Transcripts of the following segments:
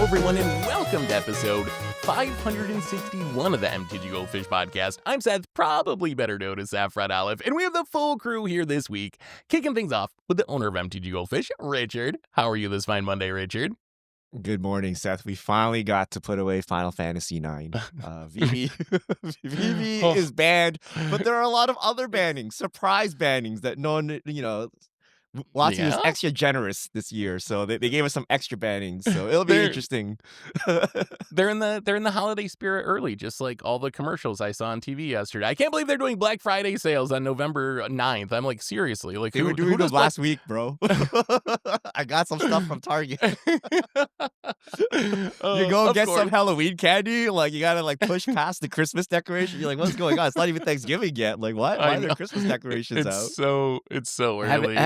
everyone, and welcome to episode 561 of the MTGGoldfish podcast. I'm Seth, probably better known as Saffron Olive, and we have the full crew here this week, kicking things off with the owner of MTGGoldfish, Richard. How are you this fine Monday, Richard? Good morning, Seth. We finally got to put away Final Fantasy IX. VV is banned, but there are a lot of other bannings, surprise bannings that no one, Watsy was extra generous this year, so they gave us some extra bannings. So it'll be interesting. They're in the holiday spirit early, just like all the commercials I saw on TV yesterday. I can't believe they're doing Black Friday sales on November 9th. I'm like, seriously, like they were doing those last week, bro. I got some stuff from Target. You go get some Halloween candy, like you gotta like push past the Christmas decoration. You're like, what's going on? It's not even Thanksgiving yet. Like, what? Why are there Christmas decorations out? It's so early.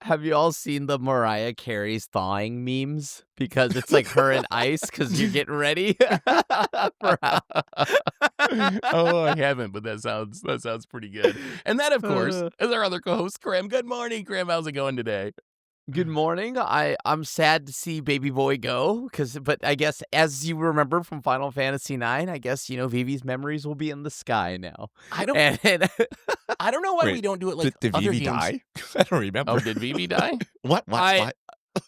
Have you all seen the Mariah Carey's thawing memes? Because it's like her and ice because you're getting ready. Oh, I haven't, but that sounds pretty good. And that, of course, is our other co-host, Krim. Good morning, Krim. How's it going today? Good morning. I'm sad to see Baby Boy go, but I guess as you remember from Final Fantasy IX, I guess Vivi's memories will be in the sky now. I don't know why we don't do it like did other Vivi games. die? I don't remember. Oh, did Vivi die? What?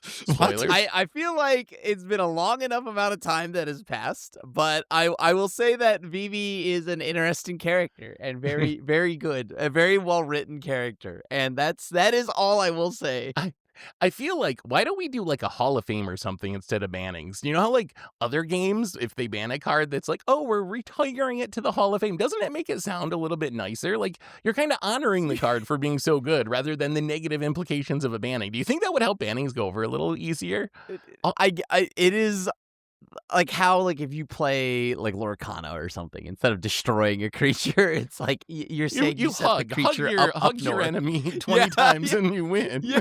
Spoilers. I feel like it's been a long enough amount of time that has passed, but I will say that Vivi is an interesting character and very very good, a very well written character, and that is all I will say. I feel like, why don't we do like a Hall of Fame or something instead of bannings? You know how like other games, if they ban a card that's like, oh, we're retiring it to the Hall of Fame, doesn't that make it sound a little bit nicer? Like you're kind of honoring the card for being so good rather than the negative implications of a banning. Do you think that would help bannings go over a little easier? It is like how, like, if you play like Lorcana or something, instead of destroying a creature, it's like you're saying you set the creature hug your enemy 20 times and you win. Yeah.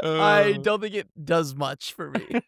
I don't think it does much for me.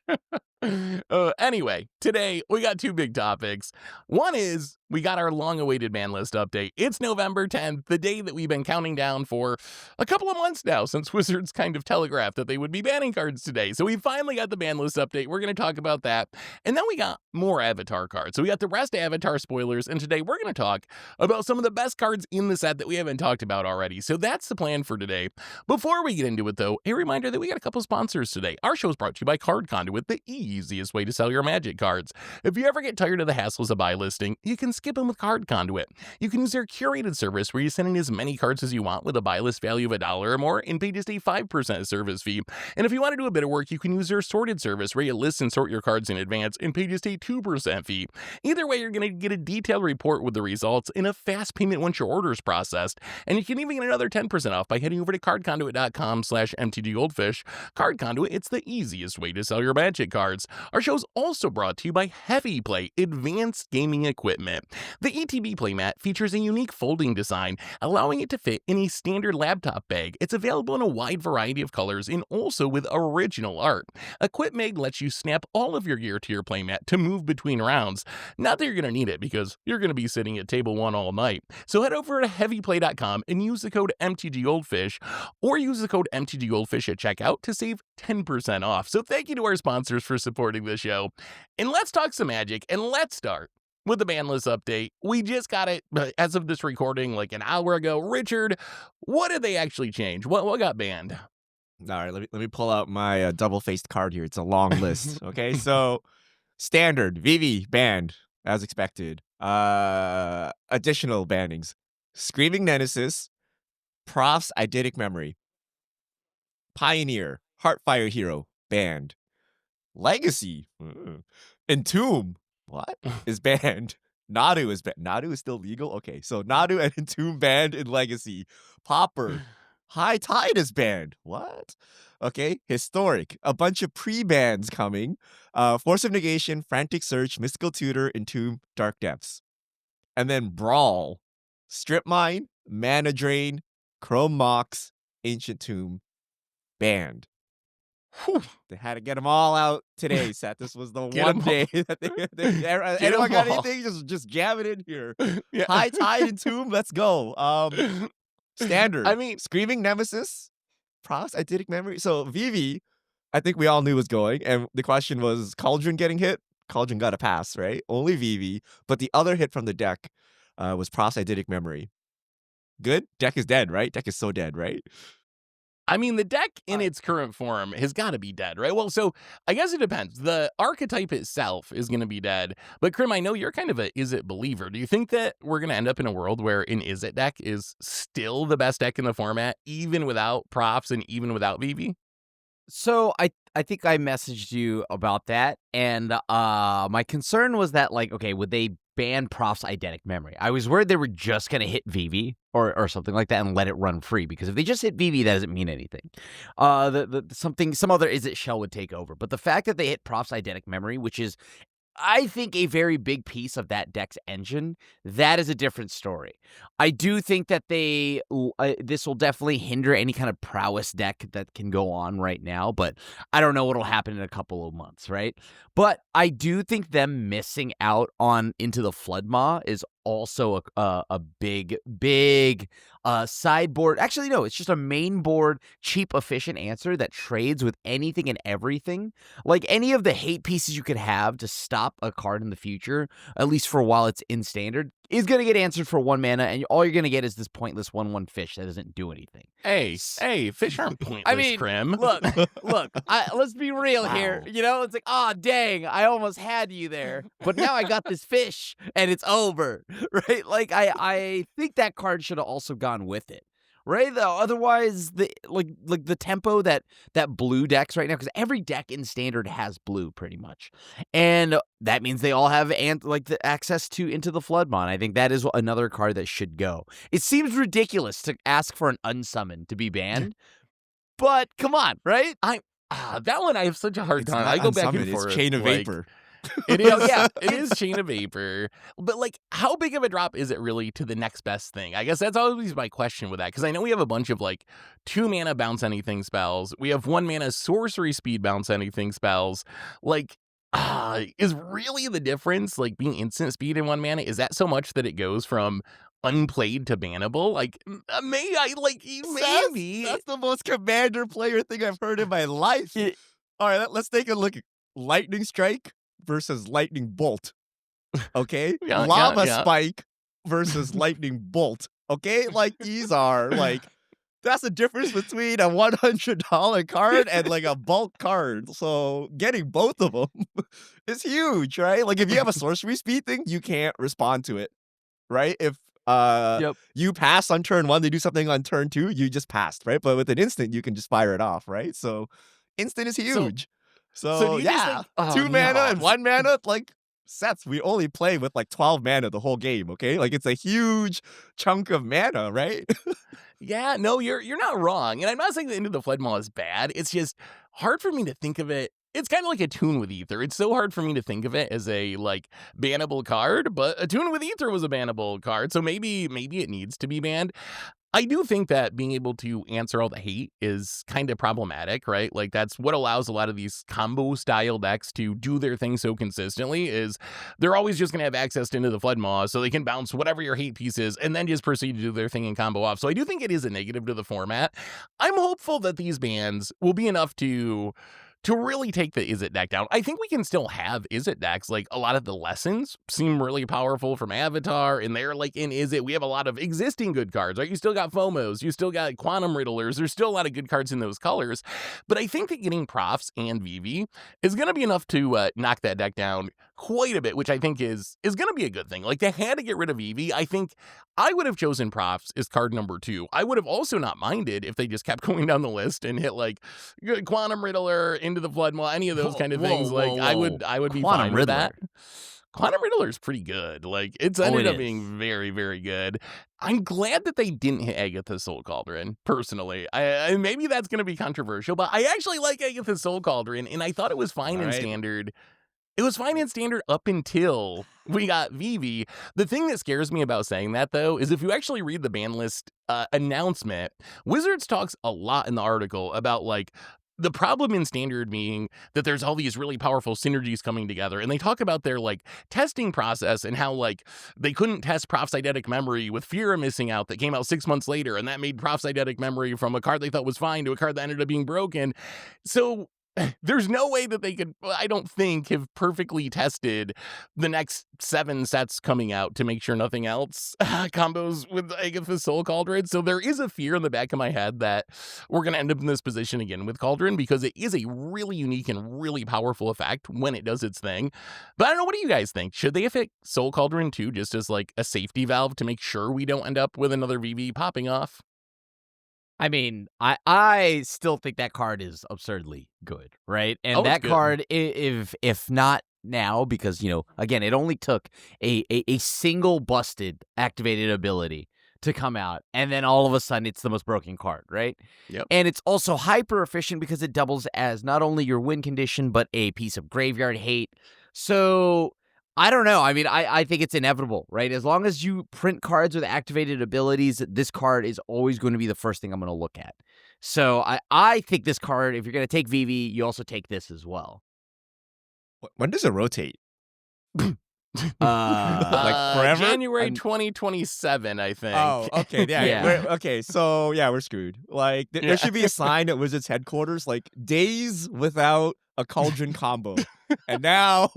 Anyway, today we got two big topics. One is we got our long-awaited ban list update. It's November 10th, the day that we've been counting down for a couple of months now, since Wizards kind of telegraphed that they would be banning cards today. So we finally got the ban list update. We're going to talk about that. And then we got more Avatar cards. So we got the rest Avatar spoilers, and today we're going to talk about some of the best cards in the set that we haven't talked about already. So that's the plan for today. Before we get into it, though, a reminder that we got a couple sponsors today. Our show is brought to you by Conduit, the easiest way to sell your Magic cards. If you ever get tired of the hassles of buy listing, you can skip them with Conduit. You can use their curated service where you send in as many cards as you want with a buy list value of $1 or more and pay just a 5% service fee. And if you want to do a bit of work, you can use their sorted service where you list and sort your cards in advance and pay just a 2% fee. Either way, you're going to get a detailed report with the results and a fast payment once your order is processed. And you can even get another 10% off by heading over to cardconduit.com/MTGGoldfish. Card Conduit, it's the easiest way to sell your Magic cards. Our show's also brought to you by Heavy Play Advanced Gaming Equipment. The ETB playmat features a unique folding design, allowing it to fit in a standard laptop bag. It's available in a wide variety of colors and also with original art. EquipMag lets you snap all of your gear to your playmat to move between rounds. Not that you're going to need it, because you're going to be sitting at table 1 all night. So head over to heavyplay.com and use the code MTGGoldfish, or use the code MTGGoldfish at checkout to save 10% off. So thank you to our sponsors for supporting the show. And let's talk some Magic, and let's start with the ban list update. We just got it as of this recording like an hour ago. Richard, what did they actually change? What got banned? All right, let me pull out my double-faced card here. It's a long list. Okay, so standard Vivi banned as expected. Additional bannings: Screaming Nemesis, Prof's Eidetic Memory, Pioneer, Heartfire Hero banned, Legacy, Entomb, what is banned? Nadu is banned. Nadu is still legal? Okay, so Nadu and Entomb banned in Legacy. Pauper, High Tide is banned. What? Okay, Historic, a bunch of pre-bans coming. Force of Negation, Frantic Search, Mystical Tutor, Entomb, Dark Depths. And then Brawl, Strip Mine, Mana Drain, Chrome Mox, Ancient Tomb, banned. Whew. They had to get them all out today, Seth. This was the one day that anyone got anything, just jam it in here. Yeah. High Tide and Tomb, let's go. Standard. I mean, Screaming Nemesis, Prof's Eidetic Memory. So Vivi, I think we all knew was going, and the question was Cauldron getting hit. Cauldron got a pass, right? Only Vivi, but the other hit from the deck was Prosoditic Memory. Good? Deck is dead, right? Deck is so dead, right? I mean, the deck in its current form has got to be dead, right? Well, so I guess it depends. The archetype itself is going to be dead. But Krim, I know you're kind of a Is It believer. Do you think that we're going to end up in a world where an Is It deck is still the best deck in the format, even without props and even without VV? So I think I messaged you about that, and my concern was that, like, okay, would they ban Prof's eidetic memory? I was worried they were just gonna hit VV or something like that and let it run free, because if they just hit VV, that doesn't mean anything. Some other Is It shell would take over. But the fact that they hit Prof's eidetic memory, which is, I think, a very big piece of that deck's engine, that is a different story. I do think that this will definitely hinder any kind of prowess deck that can go on right now, but I don't know what'll happen in a couple of months, right? But I do think them missing out on Into the Floodmaw is also a big sideboard. Actually, no, it's just a main board, cheap, efficient answer that trades with anything and everything. Like, any of the hate pieces you could have to stop a card in the future, at least for a while it's in standard, is going to get answered for 1 mana, and all you're going to get is this pointless 1/1 fish that doesn't do anything. Hey, fish aren't pointless, I mean, Krim. look, let's be real here. You know, it's like, oh, dang, I almost had you there, but now I got this fish, and it's over, right? Like, I think that card should have also gone with it. Right, though. Otherwise, the tempo that blue decks right now, because every deck in standard has blue pretty much, and that means they all have the access to Into the Floodmaw. I think that is another card that should go. It seems ridiculous to ask for an unsummon to be banned, but come on, right? That one I have such a hard time. Not I go back and Unsummon, forth. It's Chain of Vapor. It is, yeah, it is Chain of Vapor. But, like, how big of a drop is it really to the next best thing? I guess that's always my question with that, because I know we have a bunch of, like, 2 mana bounce anything spells. We have 1 mana sorcery speed bounce anything spells. Like, is really the difference, like, being instant speed in 1 mana, is that so much that it goes from unplayed to bannable? Like, maybe. That's the most Commander player thing I've heard in my life. All right, let's take a look at Lightning Strike versus Lightning Bolt. Okay? Lava Spike versus Lightning Bolt. Okay? Like, these are, like, that's the difference between a $100 card and, like, a bulk card. So getting both of them is huge, right? Like, if you have a sorcery speed thing, you can't respond to it, right? If you pass on turn 1, they do something on turn 2, you just passed, right? But with an instant, you can just fire it off, right? So instant is huge. So yeah, think, 2 mana and 1 mana, like, sets. We only play with like 12 mana the whole game, okay? Like, it's a huge chunk of mana, right? Yeah, no, you're not wrong. And I'm not saying that Into the Floodmaw is bad. It's just hard for me to think of it. It's kind of like a Tune with Ether. It's so hard for me to think of it as a, like, bannable card, but a Tune with Ether was a bannable card, so maybe it needs to be banned. I do think that being able to answer all the hate is kind of problematic, right? Like, that's what allows a lot of these combo style decks to do their thing so consistently, is they're always just going to have access to Into the Floodmaw, so they can bounce whatever your hate piece is and then just proceed to do their thing and combo off. So I do think it is a negative to the format. I'm hopeful that these bans will be enough to really take the Is It deck down. I think we can still have Is It decks. Like, a lot of the lessons seem really powerful from Avatar, and they're, like, in Is It, we have a lot of existing good cards, right? You still got FOMOs, you still got Quantum Riddlers, there's still a lot of good cards in those colors, but I think that getting Profs and VV is going to be enough to knock that deck down quite a bit, which I think is going to be a good thing. Like, they had to get rid of VV. I think I would have chosen Profs as card number 2. I would have also not minded if they just kept going down the list and hit, like, Quantum Riddler, Into the Floodmaw, any of those kind of things. I would be fine with that. Quantum Riddler is pretty good. Like, it's ended up being very, very good. I'm glad that they didn't hit Agatha's Soul Cauldron, personally. I maybe that's going to be controversial, but I actually like Agatha's Soul Cauldron, and I thought it was fine in Standard. It was fine in Standard up until we got VV. The thing that scares me about saying that, though, is if you actually read the ban list announcement, Wizards talks a lot in the article about, like, the problem in Standard being that there's all these really powerful synergies coming together, and they talk about their, like, testing process and how, like, they couldn't test Prof's eidetic memory with Fira missing out that came out 6 months later, and that made Prof's eidetic memory from a card they thought was fine to a card that ended up being broken. So there's no way that they could, I don't think, have perfectly tested the next 7 sets coming out to make sure nothing else combos with Agatha's Soul Cauldron. So there is a fear in the back of my head that we're going to end up in this position again with Cauldron, because it is a really unique and really powerful effect when it does its thing. But I don't know, what do you guys think? Should they affect Soul Cauldron too, just as like a safety valve to make sure we don't end up with another VV popping off? I mean, I still think that card is absurdly good, right? And Oh, it's that good. card, if not now, because, you know, again, it only took a single busted activated ability to come out, and then all of a sudden it's the most broken card, right? Yep. And it's also hyper efficient because it doubles as not only your win condition, but a piece of graveyard hate. So I don't know. I mean, I think it's inevitable, right? As long as you print cards with activated abilities, this card is always going to be the first thing I'm going to look at. So I think this card, if you're going to take VV, you also take this as well. When does it rotate? Uh, forever? January I'm- 2027, I think. Oh, okay, yeah. Yeah. Okay, so yeah, we're screwed. Like, there should be a sign at Wizards headquarters, like, days without a Cauldron combo. And now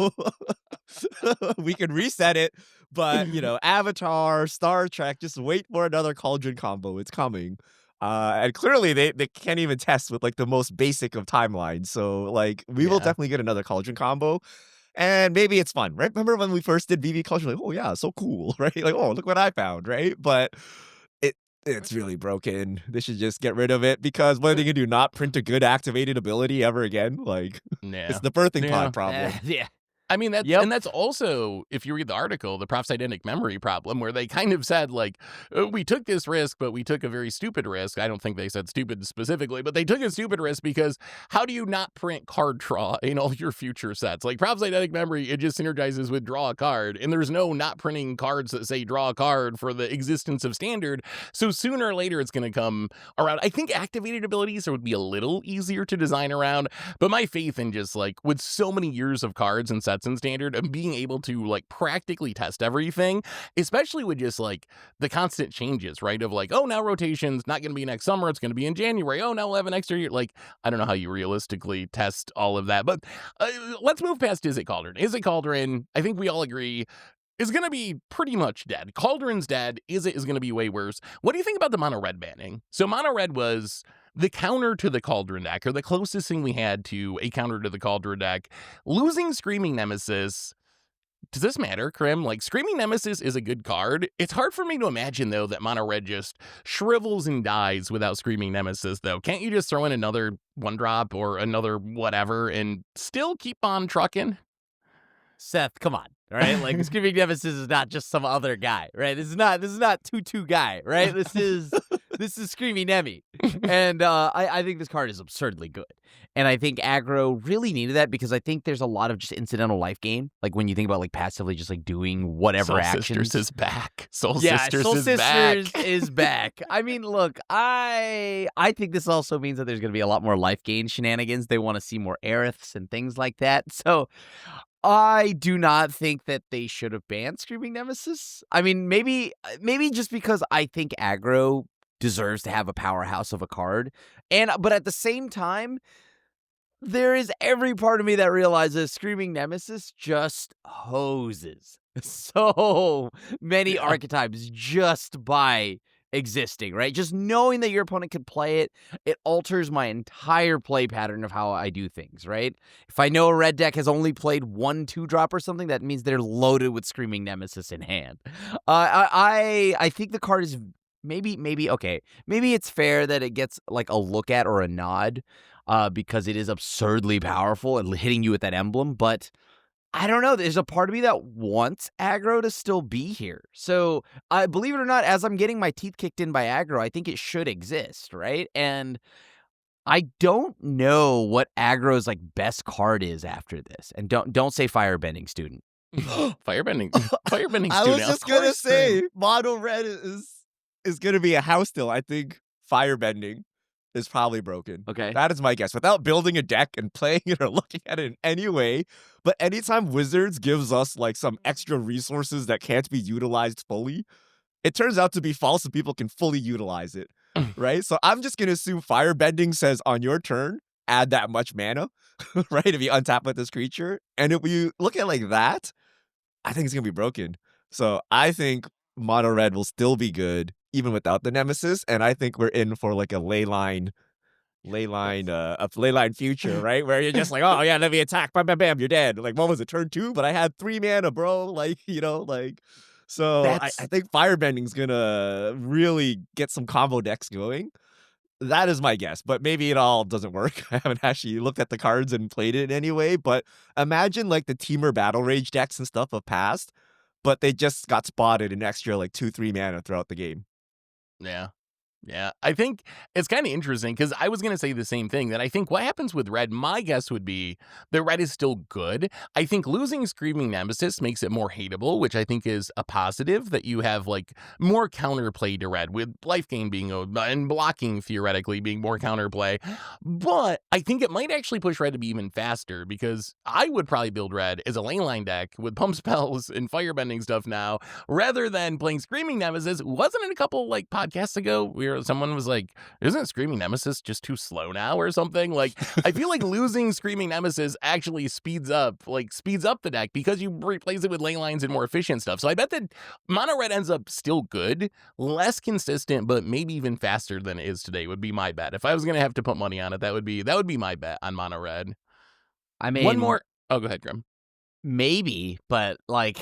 we can reset it, but, you know, Avatar, Star Trek, just wait for another Cauldron combo. It's coming. And clearly they can't even test with, like, the most basic of timelines. So, like, we will Yeah. definitely get another Cauldron combo. And maybe it's fun, right? Remember when we first did VV Cauldron? Like, oh yeah, so cool, right? Like, oh, look what I found, right? But it's really broken. They should just get rid of it, because what are they gonna do? Not print a good activated ability ever again? Like, Yeah. it's the birthing Yeah. pod problem. yeah. I mean, that's Yep. and that's also, if you read the article, the Prof's Identic Memory problem, where they kind of said, like, we took this risk, but we took a very stupid risk. I don't think they said stupid specifically, but they took a stupid risk because how do you not print card draw in all your future sets? Like, Prof's Identic Memory, it just synergizes with draw a card, and there's no not printing cards that say draw a card for the existence of standard. So sooner or later, it's going to come around. I think activated abilities would be a little easier to design around, but my faith in just, like, with so many years of cards and sets and standard, and being able to, like, practically test everything, especially with just, like, the constant changes, right? Of, like, oh, now rotation's not going to be next summer, it's going to be in January. Oh, now we'll have an extra year. Like, I don't know how you realistically test all of that. But let's move past Is It Cauldron. Is It Cauldron, I think we all agree, is going to be pretty much dead. Cauldron's dead. Is It is going to be way worse. What do you think about the mono red banning? So mono red was the counter to the Cauldron deck, or the closest thing we had to a counter to the Cauldron deck. Losing Screaming Nemesis, does this matter, Krim? Like, Screaming Nemesis is a good card. It's hard for me to imagine, though, that mono red just shrivels and dies without Screaming Nemesis, though. Can't you just throw in another 1-drop or another whatever and still keep on trucking? Seth, come on, all right? Like, Screaming Nemesis is not just some other guy, right? This is not 2-2 guy, right? This is Screaming Nemi, and I think this card is absurdly good, and I think aggro really needed that, because I think there's a lot of just incidental life gain, like when you think about, like, passively just, like, doing whatever Soul actions. Sisters is back. Soul Yeah, Sisters Soul is Sisters back. is back. I mean, look, I think this also means that there's going to be a lot more life gain shenanigans. They want to see more Aeriths and things like that. So I do not think that they should have banned Screaming Nemesis. I mean, maybe just because I think aggro deserves to have a powerhouse of a card. But at the same time, there is every part of me that realizes Screaming Nemesis just hoses so many archetypes just by existing, right? Just knowing that your opponent can play it, it alters my entire play pattern of how I do things, right? If I know a red deck has only played 1 2-drop or something, that means they're loaded with Screaming Nemesis in hand. I think the card is maybe okay. Maybe it's fair that it gets, like, a look at or a nod, because it is absurdly powerful and hitting you with that emblem, but I don't know. There's a part of me that wants aggro to still be here. So, believe it or not, as I'm getting my teeth kicked in by aggro, I think it should exist, right? And I don't know what aggro's, like, best card is after this. And don't say Firebending Student. Firebending student. I was just Of gonna course, say, Krim. mono red is gonna be a house still. I think Firebending is probably broken. Okay. That is my guess. Without building a deck and playing it or looking at it in any way, but anytime Wizards gives us, like, some extra resources that can't be utilized fully, it turns out to be false and people can fully utilize it, right? So I'm just gonna assume Firebending says on your turn, add that much mana. right? If you untap with this creature. And if you look at it like that, I think it's going to be broken. So I think mono red will still be good even without the Nemesis. And I think we're in for like a leyline future, right? Where you're just like, oh yeah, let me attack, bam, bam, bam, you're dead. Like, what was it, turn 2? But I had 3 mana, bro. Like, so I That's think Firebending's gonna really get some combo decks going. That is my guess, but maybe it all doesn't work. I haven't actually looked at the cards and played it anyway, but imagine like the Teamer Battle Rage decks and stuff of past, but they just got spotted an extra like 2-3 mana throughout the game. Yeah. Yeah, I think it's kind of interesting because I was going to say the same thing, that I think what happens with red, my guess would be that red is still good. I think losing Screaming Nemesis makes it more hateable, which I think is a positive, that you have like more counterplay to red, with life gain being and blocking theoretically being more counterplay. But I think it might actually push red to be even faster, because I would probably build red as a lane deck with pump spells and firebending stuff now, rather than playing Screaming Nemesis. Wasn't it a couple like podcasts ago someone was like, isn't Screaming Nemesis just too slow now or something? Like, I feel like losing Screaming Nemesis actually speeds up the deck, because you replace it with ley lines and more efficient stuff. So I bet that mono red ends up still good, less consistent, but maybe even faster than it is today would be my bet. If I was going to have to put money on it, that would be my bet on mono red. I One mean, more. Oh, go ahead, Grim. maybe, but like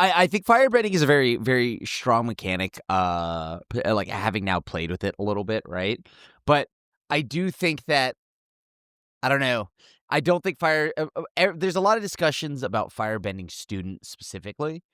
I think firebending is a very, very strong mechanic, like having now played with it a little bit, right? But I do think that, I don't know, I don't think there's a lot of discussions about firebending student specifically,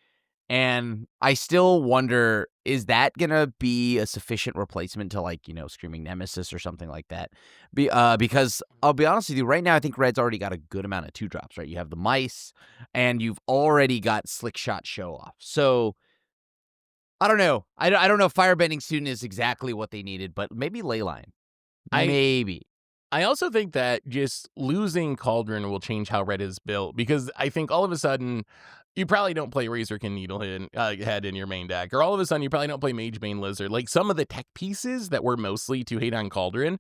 and I still wonder, is that gonna be a sufficient replacement to, like, Screaming Nemesis or something like that? Because I'll be honest with you, right now I think Red's already got a good amount of 2-drops, right? You have the mice, and you've already got Slick Shot Show Off. So I don't know. I don't know if Firebending Student is exactly what they needed, but maybe Leyline. Maybe. I also think that just losing Cauldron will change how red is built, because I think all of a sudden you probably don't play Razorkin Needlehead in your main deck, or all of a sudden you probably don't play Magebane Lizard. Like, some of the tech pieces that were mostly to hate on Cauldron,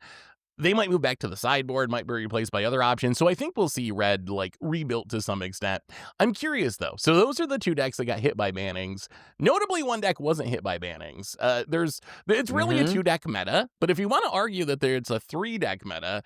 they might move back to the sideboard, might be replaced by other options. So I think we'll see red like rebuilt to some extent. I'm curious though. So those are the 2 decks that got hit by bannings. Notably, 1 deck wasn't hit by bannings. It's really a 2-deck meta, but if you want to argue that it's a 3-deck meta,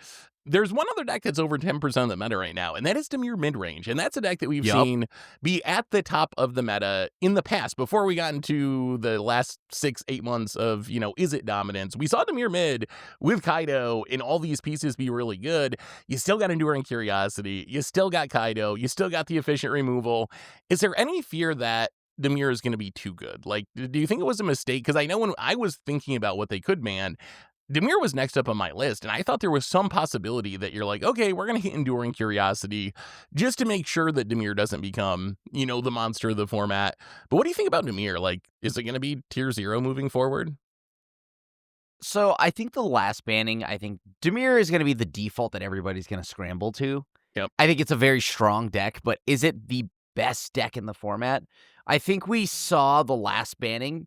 there's one other deck that's over 10% of the meta right now, and that is Dimir Midrange. And that's a deck that we've seen be at the top of the meta in the past, before we got into the last 6-8 months of, is it dominance? We saw Dimir Mid with Kaido and all these pieces be really good. You still got Enduring Curiosity. You still got Kaido. You still got the efficient removal. Is there any fear that Dimir is going to be too good? Like, do you think it was a mistake? Because I know when I was thinking about what they could ban, Dimir was next up on my list, and I thought there was some possibility that you're like, okay, we're going to hit Enduring Curiosity just to make sure that Dimir doesn't become, the monster of the format. But what do you think about Dimir? Like, is it going to be tier 0 moving forward? So I think the last banning, I think Dimir is going to be the default that everybody's going to scramble to. Yep. I think it's a very strong deck, but is it the best deck in the format? I think we saw the last banning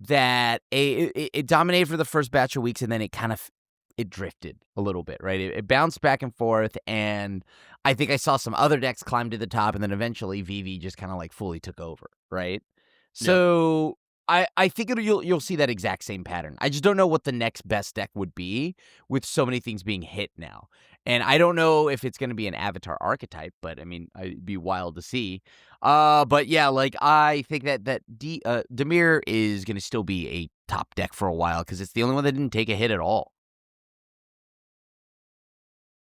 that it dominated for the first batch of weeks, and then it drifted a little bit, right? It bounced back and forth, and I think I saw some other decks climb to the top, and then eventually VV just kind of like fully took over, right? So I think you'll see that exact same pattern. I just don't know what the next best deck would be with so many things being hit now. And I don't know if it's going to be an Avatar archetype, but I mean, it'd be wild to see. But yeah, like, I think that Dimir is going to still be a top deck for a while, because it's the only one that didn't take a hit at all.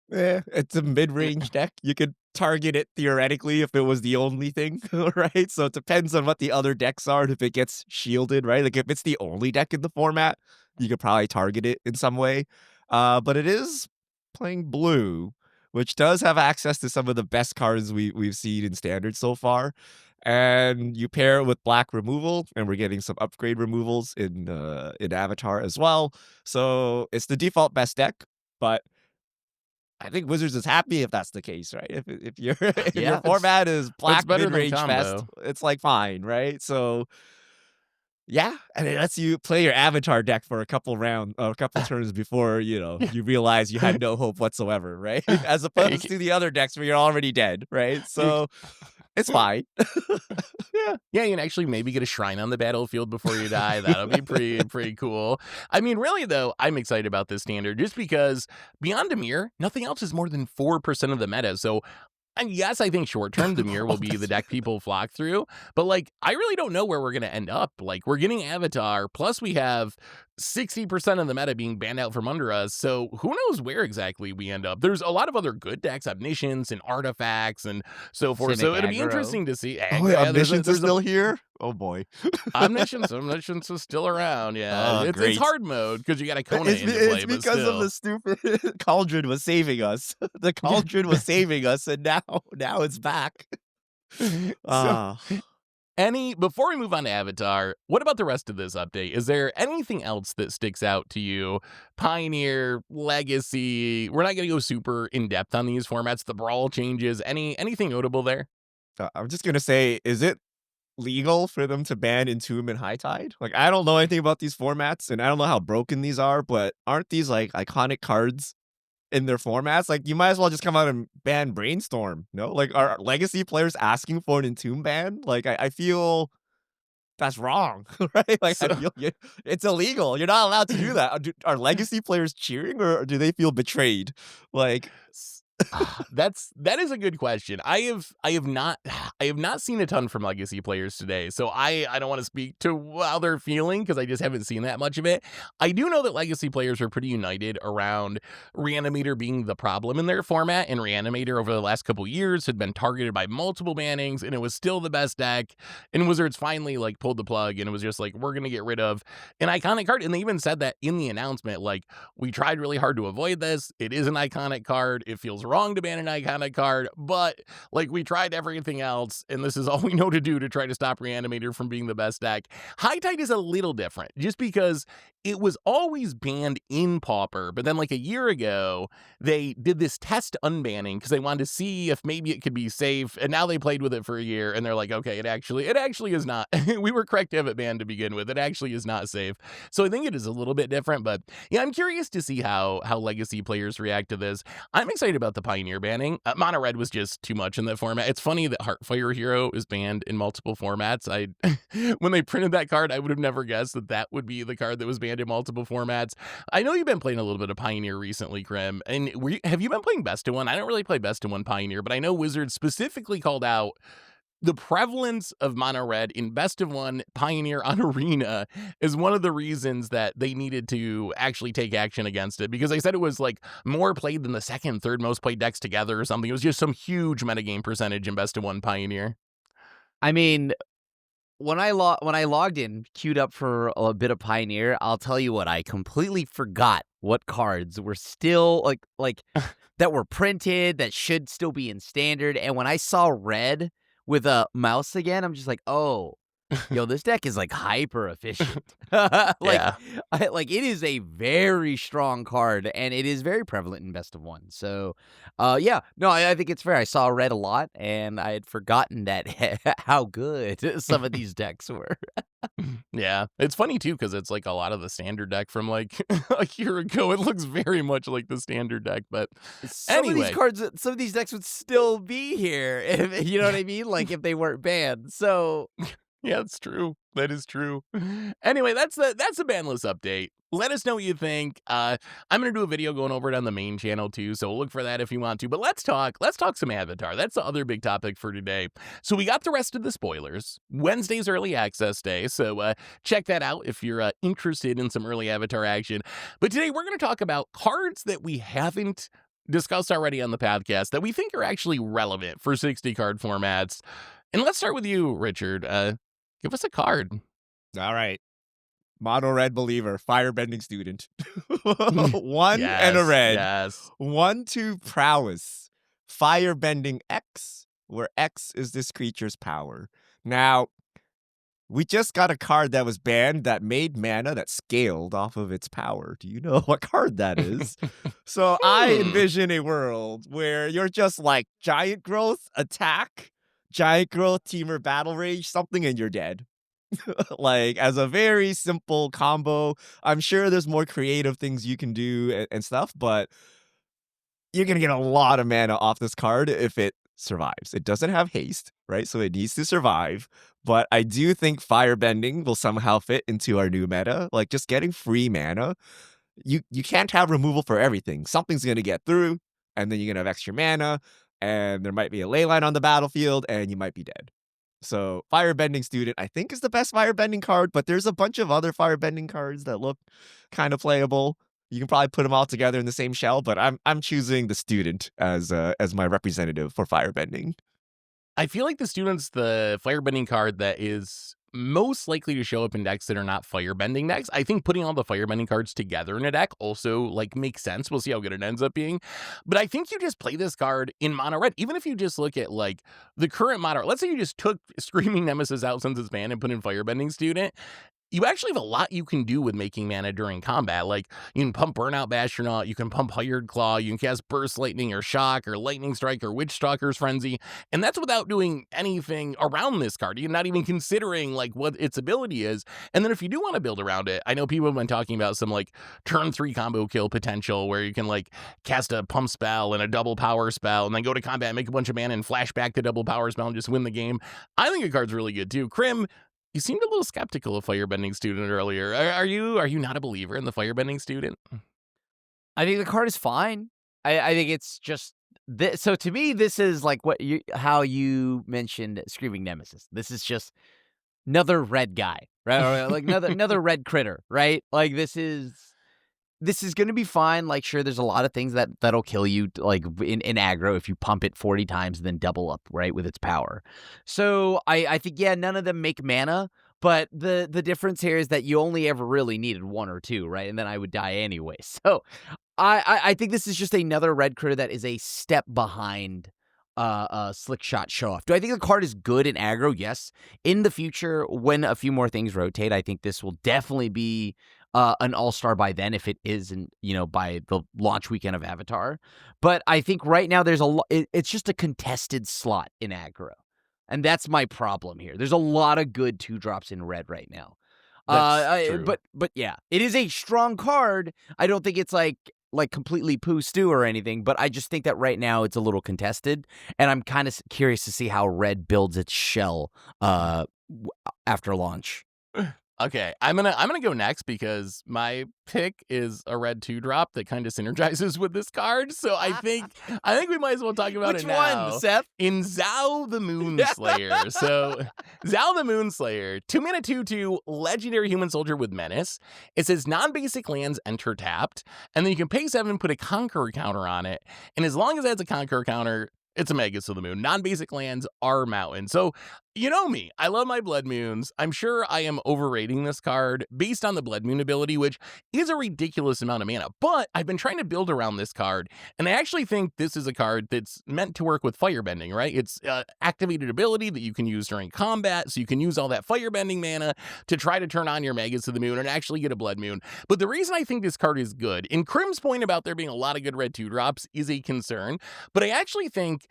Yeah, it's a mid-range deck. You could target it theoretically if it was the only thing, right? So it depends on what the other decks are and if it gets shielded, right? Like, if it's the only deck in the format, you could probably target it in some way. But it is playing blue, which does have access to some of the best cards we've seen in Standard so far. And you pair it with black removal, and we're getting some upgrade removals in Avatar as well. So it's the default best deck, but I think Wizards is happy if that's the case, right? If your your format is black better than mid-range combo. fest, it's like fine, right? So Yeah, and it lets you play your avatar deck for a couple turns before, you realize you had no hope whatsoever, right? As opposed to the other decks where you're already dead, right? So it's fine. Yeah, you can actually maybe get a shrine on the battlefield before you die. That'll be pretty cool. I mean, really though, I'm excited about this standard just because beyond Dimir, nothing else is more than 4% of the meta. So and yes, I think short term Dimir will be the deck people flock through, but like I really don't know where we're gonna end up. Like we're getting Avatar, plus we have 60% of the meta being banned out from under us. So who knows where exactly we end up? There's a lot of other good decks, omniscience and artifacts and so forth. So it'll be interesting to see. Oh, wait, omniscience is still here? Oh boy. Omniscience is still around. Yeah, it's hard mode because you got a Kona into play. It's because of the stupid Cauldron was saving us. The Cauldron was saving us, and now it's back. Before we move on to Avatar, what about the rest of this update? Is there anything else that sticks out to you? Pioneer, Legacy. We're not going to go super in depth on these formats. The brawl changes. Anything notable there? I'm just gonna say, is it legal for them to ban Entomb and High Tide? Like, I don't know anything about these formats, and I don't know how broken these are, but aren't these like iconic cards in their formats? Like, you might as well just come out and ban Brainstorm. No, like, are Legacy players asking for an Entomb ban? Like, I feel that's wrong, right? Like, I feel it's illegal. You're not allowed to do that. Are Legacy players cheering, or do they feel betrayed? Like. That is a good question. I have not seen a ton from Legacy players today, so I don't want to speak to how they're feeling because I just haven't seen that much of it. I do know that Legacy players are pretty united around Reanimator being the problem in their format, and Reanimator over the last couple years had been targeted by multiple bannings, and it was still the best deck. And Wizards finally like pulled the plug, and it was just like, we're gonna get rid of an iconic card. And they even said that in the announcement, like, we tried really hard to avoid this. It is an iconic card. It feels wrong to ban an iconic card, but like we tried everything else, and this is all we know to do to try to stop Reanimator from being the best deck. High Tide is a little different, just because it was always banned in Pauper, but then like a year ago, they did this test unbanning because they wanted to see if maybe it could be safe, and now they played with it for a year, and they're like, okay, it actually is not. We were correct to have it banned to begin with. It actually is not safe. So I think it is a little bit different, but yeah, I'm curious to see how Legacy players react to this. I'm excited about the Pioneer banning. Mono Red was just too much in that format. It's funny that Heartfire Hero is banned in multiple formats. When they printed that card, I would have never guessed that would be the card that was banned in multiple formats. I know you've been playing a little bit of Pioneer recently, Krim, and have you been playing Best of One? I don't really play Best of One Pioneer, but I know Wizards specifically called out the prevalence of Mono Red in Best of One Pioneer on Arena is one of the reasons that they needed to actually take action against it, because they said it was like more played than the second, third most played decks together or something. It was just some huge metagame percentage in Best of One Pioneer. I mean, when I logged in, queued up for a bit of Pioneer, I'll tell you what, I completely forgot what cards were still like that were printed that should still be in standard. And when I saw red with a mouse again, I'm just like, oh, yo, this deck is like hyper efficient. Like it is a very strong card, and it is very prevalent in Best of One. So, I think it's fair. I saw red a lot, and I had forgotten that how good some of these decks were. Yeah, it's funny too because it's like a lot of the standard deck from like a year ago. It looks very much like the standard deck, but some of these decks would still be here. If, you know what I mean? Like if they weren't banned. So. Yeah, it's true. That is true. Anyway, that's the ban list update. Let us know what you think. I'm gonna do a video going over it on the main channel too, so look for that if you want to. But let's talk some Avatar. That's the other big topic for today. So we got the rest of the spoilers. Wednesday's early access day, so check that out if you're interested in some early Avatar action. But today we're gonna talk about cards that we haven't discussed already on the podcast that we think are actually relevant for 60 card formats. And let's start with you, Richard. Give us a card. All right. Mono Red Believer, Firebending Student. One and a red. Yes. 1/2 Prowess. Firebending X, where X is this creature's power. Now, we just got a card that was banned that made mana that scaled off of its power. Do you know what card that is? So I envision a world where you're just like Giant Growth, attack, Giant Growth, Teamer, Battle Rage, something, and you're dead. Like, as a very simple combo. I'm sure there's more creative things you can do and stuff, but you're going to get a lot of mana off this card if it survives. It doesn't have haste, right? So it needs to survive. But I do think firebending will somehow fit into our new meta. Like, just getting free mana. You can't have removal for everything. Something's going to get through, and then you're going to have extra mana, and there might be a ley line on the battlefield, and you might be dead. So Firebending Student, I think, is the best Firebending card, but there's a bunch of other Firebending cards that look kind of playable. You can probably put them all together in the same shell, but I'm choosing the Student as my representative for Firebending. I feel like the Student's the firebending card that is most likely to show up in decks that are not firebending decks. I think putting all the firebending cards together in a deck also like makes sense. We'll see how good it ends up being. But I think you just play this card in mono red. Even if you just look at like the current mono, let's say you just took Screaming Nemesis out since it's banned and put in Firebending Student. You actually have a lot you can do with making mana during combat. Like, you can pump Burnout Bastronaut, you can pump Hired Claw, you can cast Burst Lightning or Shock or Lightning Strike or Witch Stalker's Frenzy, and that's without doing anything around this card. You're not even considering, like, what its ability is. And then if you do want to build around it, I know people have been talking about some, like, turn 3 combo kill potential where you can, like, cast a pump spell and a double power spell and then go to combat and make a bunch of mana and flash back to double power spell and just win the game. I think the card's really good, too. Krim, you seemed a little skeptical of Firebending Student earlier. Are you not a believer in the Firebending Student? I think the card is fine. I think it's just this. So to me, this is like how you mentioned Screaming Nemesis. This is just another red guy, right? Or like another red critter, right? Like this is going to be fine. Like, sure, there's a lot of things that'll kill you, like in aggro, if you pump it 40 times and then double up, right, with its power. So I think, yeah, none of them make mana, but the difference here is that you only ever really needed one or two, right? And then I would die anyway. So I think this is just another red critter that is a step behind Slick Shot Show Off. Do I think the card is good in aggro? Yes. In the future, when a few more things rotate, I think this will definitely be an all-star by then, if it isn't, by the launch weekend of Avatar. But I think right now there's it's just a contested slot in aggro. And that's my problem here. There's a lot of good 2-drops in red right now. That's true. But yeah, it is a strong card. I don't think it's like completely poo stew or anything, but I just think that right now it's a little contested, and I'm kind of curious to see how red builds its shell after launch. Okay, I'm gonna go next because my pick is a red 2-drop that kind of synergizes with this card. So I think we might as well talk about Which it now. one, Seth? In Zhao the Moonslayer. So Zhao the Moonslayer, 2-mana 2/2 legendary human soldier with menace. It says non-basic lands enter tapped, and then you can pay 7, put a Conqueror counter on it, and as long as it has a Conqueror counter, it's a Magus to the Moon. Non-basic lands are mountain. So, you know me. I love my Blood Moons. I'm sure I am overrating this card based on the Blood Moon ability, which is a ridiculous amount of mana. But I've been trying to build around this card, and I actually think this is a card that's meant to work with Firebending, right? It's activated ability that you can use during combat, so you can use all that Firebending mana to try to turn on your Magus to the Moon and actually get a Blood Moon. But the reason I think this card is good, in Krim's point about there being a lot of good red 2-drops, is a concern, but I actually think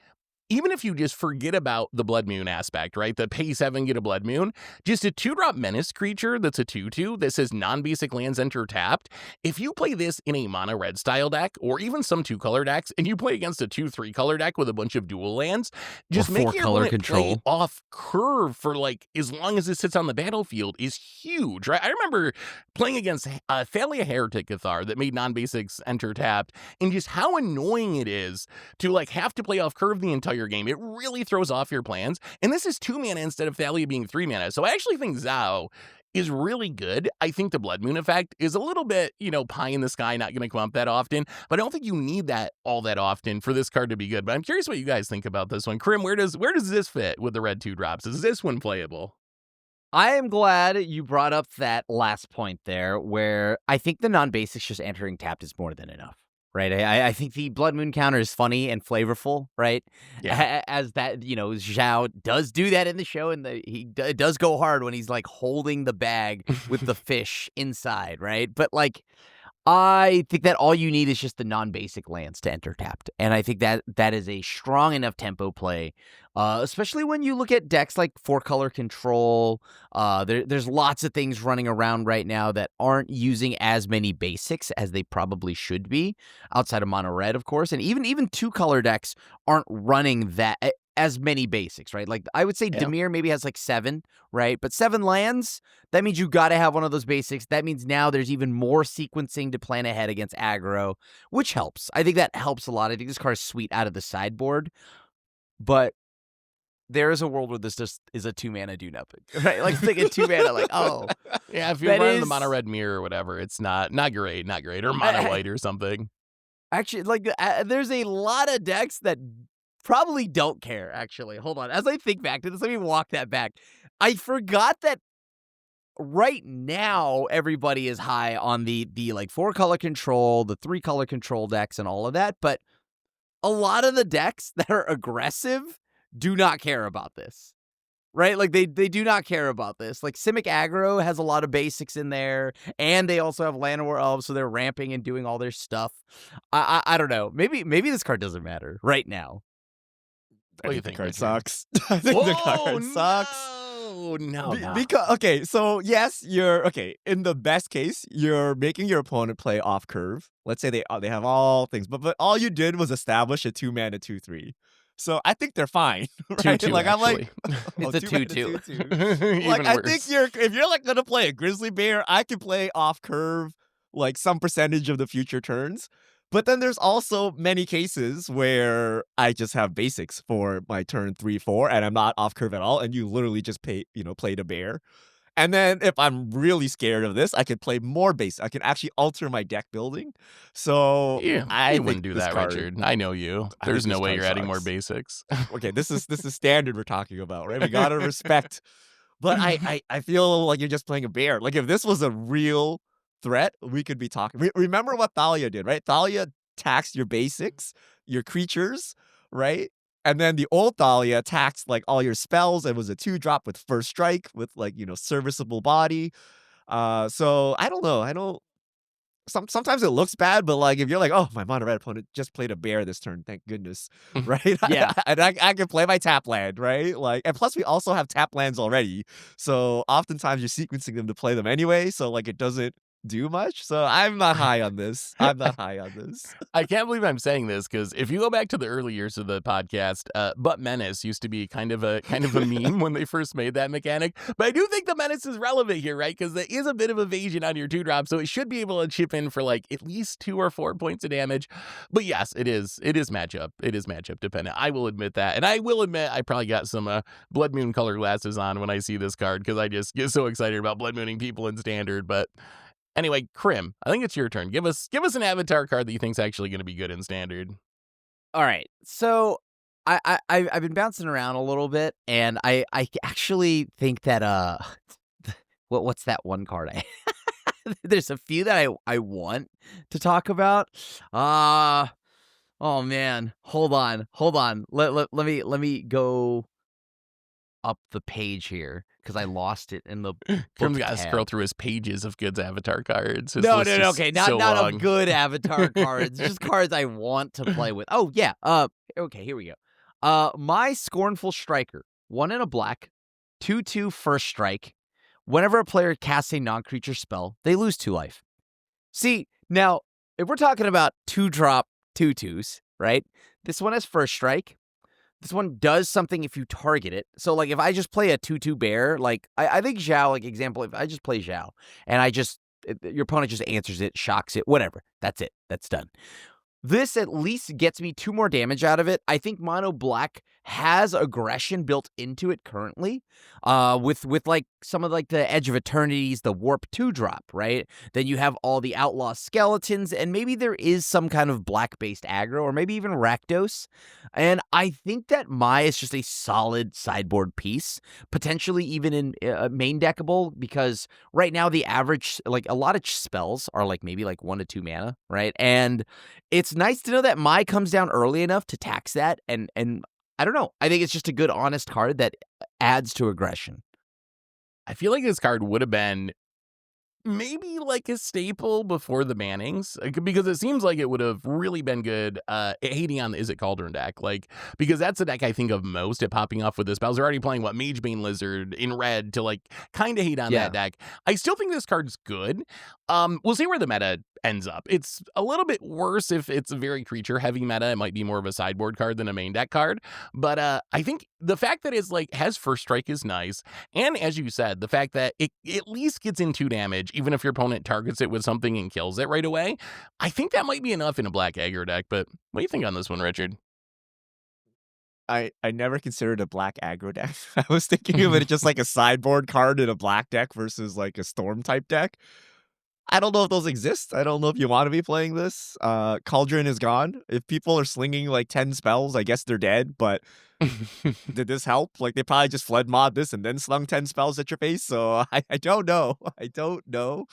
even if you just forget about the Blood Moon aspect, right? The pay 7, get a Blood Moon, just a 2-drop menace creature that's a 2/2 that says non-basic lands enter tapped. If you play this in a mono red style deck, or even some 2-color decks, and you play against a 2/3 color deck with a bunch of dual lands, just make your opponent play off curve for like as long as it sits on the battlefield is huge, right? I remember playing against Thalia Heretic Cathar that made non-basics enter tapped, and just how annoying it is to like have to play off curve the entire game. It really throws off your plans. And this is 2 mana instead of Thalia being 3 mana. So I actually think Zhao is really good. I think the Blood Moon effect is a little bit, pie in the sky, not going to come up that often. But I don't think you need that all that often for this card to be good. But I'm curious what you guys think about this one. Krim, where does this fit with the red 2-drops? Is this one playable? I am glad you brought up that last point there, where I think the non-basics just entering tapped is more than enough. Right, I think the Blood Moon counter is funny and flavorful, right? Yeah. As that, Zhao does do that in the show, and he does go hard when he's like holding the bag with the fish inside, right? But like, I think that all you need is just the non-basic lands to enter tapped. And I think that is a strong enough tempo play, especially when you look at decks like 4-color control. There's lots of things running around right now that aren't using as many basics as they probably should be, outside of mono red, of course. And even 2-color decks aren't running that as many basics, right? Like I would say Yeah. Dimir maybe has like 7, right? But 7 lands, that means you got to have one of those basics. That means now there's even more sequencing to plan ahead against aggro, which helps. I think that helps a lot. I think this card is sweet out of the sideboard, but there is a world where this just is a 2-mana do nothing, right? Like think a 2-mana, like, oh. Yeah, if you're That running the is- mono red mirror or whatever, it's not great, or mono white or something. Actually, like there's a lot of decks that probably don't care, actually. Hold on. As I think back to this, let me walk that back. I forgot that right now everybody is high on the like 4-color control, the 3-color control decks and all of that, but a lot of the decks that are aggressive do not care about this. Right? Like they do not care about this. Like Simic Aggro has a lot of basics in there, and they also have Llanowar Elves, so they're ramping and doing all their stuff. I don't know. Maybe this card doesn't matter right now. What do you The think, card Richard? sucks. I think the card sucks. No. Because okay, so yes, you're okay. In the best case, you're making your opponent play off curve. Let's say they have all things, but all you did was establish a 2-mana 2/3. So I think they're fine, right? 2/2, like actually. I'm like, It's a 2-mana 2/2. 2/2. Like Even I worse. think if you're like gonna play a grizzly bear, I can play off curve like some percentage of the future turns. But then there's also many cases where I just have basics for my turn 3-4 and I'm not off curve at all, and you literally just play the bear. And then if I'm really scared of this, I could play more basic. I can actually alter my deck building. So Yeah, I you think wouldn't do this that, card, Richard. I know you. I think There's no this way card you're adding more sucks. basics. Okay, this is standard we're talking about, right? We gotta respect. But I feel like you're just playing a bear. Like if this was a real threat, we could be talking. Remember what Thalia did, right? Thalia taxed your basics, your creatures, right? And then the old Thalia taxed like all your spells and was a 2-drop with first strike with like, serviceable body. So I don't know. Sometimes it looks bad, but like if you're like, oh, my mono red opponent just played a bear this turn, thank goodness, right? Yeah. And I can play my tap land, right? Like, and plus we also have tap lands already, so oftentimes you're sequencing them to play them anyway, so like it doesn't do much. So I'm not high on this. I can't believe I'm saying this because if you go back to the early years of the podcast, But Menace used to be kind of a meme when they first made that mechanic. But I do think the Menace is relevant here, right? Because there is a bit of evasion on your 2-drop, so it should be able to chip in for like at least 2 or 4 points of damage. But yes, it is matchup. It is matchup dependent. I will admit that, and I will admit I probably got some Blood Moon color glasses on when I see this card because I just get so excited about Blood Mooning people in Standard, but. Anyway, Krim, I think it's your turn. Give us an avatar card that you think is actually going to be good in Standard. All right. So I've been bouncing around a little bit, and I actually think that what's that one card? There's a few that I want to talk about. Oh man, hold on. Let me go up the page here because I lost it in the Krim's book got to tab. scroll through his pages of good avatar cards. His No, list is okay, not so long. of good avatar cards, just cards I want to play with. Oh yeah, okay, here we go. My Scornful Striker, 1 and a black, 2/2 first strike. Whenever a player casts a non-creature spell, they lose 2 life. See, now if we're talking about 2-drop 2/2s, right? This one has first strike. This one does something if you target it. So, like, if I just play a 2/2 bear, like, I think Zhao, like, example, if I just play Zhao, and your opponent just answers it, shocks it, whatever. That's it. That's done. This at least gets me 2 more damage out of it. I think Mono Black has aggression built into it currently, with like some of like the Edge of Eternities, the Warp 2-drop, right? Then you have all the Outlaw Skeletons, and maybe there is some kind of black-based aggro, or maybe even Rakdos. And I think that Mai is just a solid sideboard piece, potentially even in main deckable, because right now the average, like a lot of spells are like maybe like 1 to 2 mana, right? And it's nice to know that Mai comes down early enough to tax that, and I don't know. I think it's just a good, honest card that adds to aggression. I feel like this card would have been maybe like a staple before the bannings, because it seems like it would have really been good hating on the Is It Cauldron deck, like, because that's the deck I think of most at popping off with the spells. They're already playing Magebane Lizard in red to like kind of hate on that deck. I still think this card's good. We'll see where the meta ends up. It's a little bit worse if it's a very creature heavy meta. It might be more of a sideboard card than a main deck card, but I think the fact that it's like has first strike is nice, and as you said, the fact that it at least gets in 2 damage even if your opponent targets it with something and kills it right away, I think that might be enough in a black aggro deck. But what do you think on this one, Richard? I never considered a black aggro deck. I was thinking of it just like a sideboard card in a black deck versus like a storm type deck. I don't know if those exist. I don't know if you want to be playing this. Cauldron is gone. If people are slinging like 10 spells, I guess they're dead, but did this help? Like, they probably just fled mod this and then slung 10 spells at your face, so I don't know. I don't know.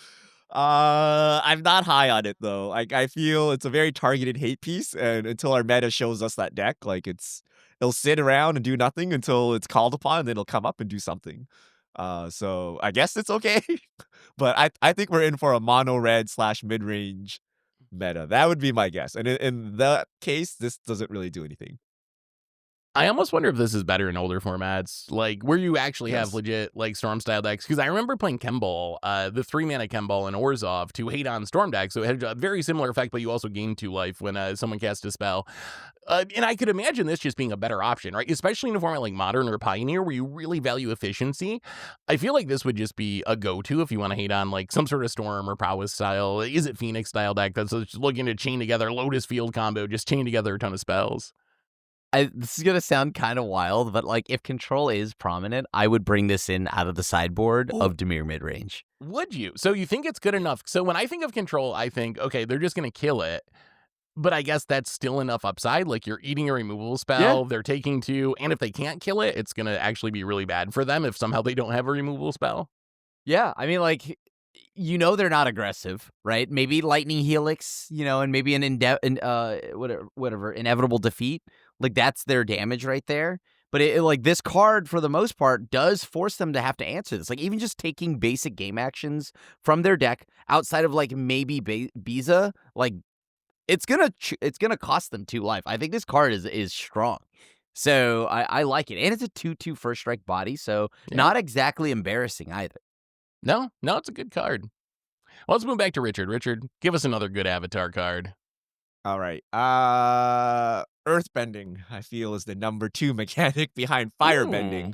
I'm not high on it, though. Like, I feel it's a very targeted hate piece, and until our meta shows us that deck, like, it'll sit around and do nothing until it's called upon, and then it'll come up and do something. So I guess it's okay. But I think we're in for a mono red / mid-range meta. That would be my guess. And in that case, this doesn't really do anything. I almost wonder if this is better in older formats, like where you actually have Yes. legit like Storm style decks. Because I remember playing Kemball, the 3-mana Kemball in Orzhov to hate on Storm decks, so it had a very similar effect, but you also gained 2 life when someone cast a spell. And I could imagine this just being a better option, right? Especially in a format like Modern or Pioneer, where you really value efficiency. I feel like this would just be a go-to if you want to hate on like some sort of Storm or Prowess style. Is it Phoenix style deck that's just looking to chain together Lotus Field combo, just chain together a ton of spells? This is gonna sound kind of wild, but like if control is prominent, I would bring this in out of the sideboard of Dimir midrange. Would you? So you think it's good enough? So when I think of control, I think, okay, they're just going to kill it. But I guess that's still enough upside. Like, you're eating a removal spell, they're taking 2, and if they can't kill it, it's going to actually be really bad for them if somehow they don't have a removal spell. Yeah, I mean, like, they're not aggressive, right? Maybe Lightning Helix, and maybe whatever inevitable defeat. Like, that's their damage right there. But like this card, for the most part, does force them to have to answer this. Like, even just taking basic game actions from their deck outside of like maybe Biza, like it's gonna cost them 2 life. I think this card is strong. So I like it. And it's a 2/2 first strike body, so not exactly embarrassing either. No, it's a good card. Well, let's move back to Richard. Richard, give us another good avatar card. All right. Earthbending, I feel, is the number 2 mechanic behind firebending,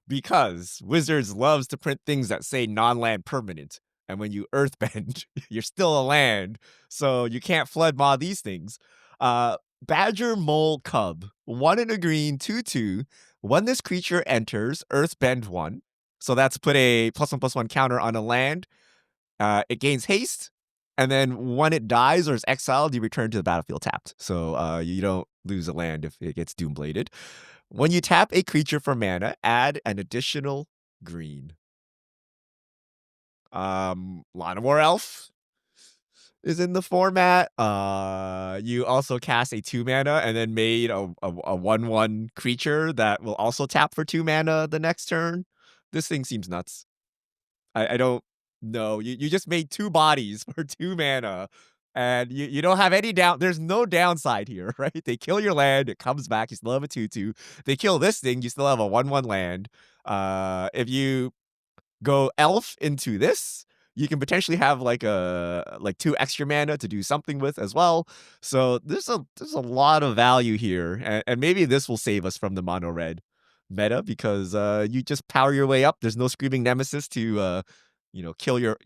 because Wizards loves to print things that say non-land permanent. And when you earthbend, you're still a land, so you can't flood mod these things. Badger Mole Cub, 1 in a green, 2/2. When this creature enters, earthbend 1. So that's put a +1/+1 counter on a land. It gains haste, and then when it dies or is exiled, you return to the battlefield tapped. So you don't lose a land if it gets Doombladed. When you tap a creature for mana, add an additional green. Llanowar Elf is in the format. You also cast a 2 mana and then made a 1/1 creature that will also tap for 2 mana the next turn. This thing seems nuts. I don't know. You just made 2 bodies for 2 mana, and you don't have any down. There's no downside here, right? They kill your land, it comes back, you still have a 2/2. They kill this thing, you still have a 1/1 land. If you go elf into this, you can potentially have like 2 extra mana to do something with as well. So there's a lot of value here, and maybe this will save us from the mono red meta, because you just power your way up. There's no Screaming Nemesis to kill your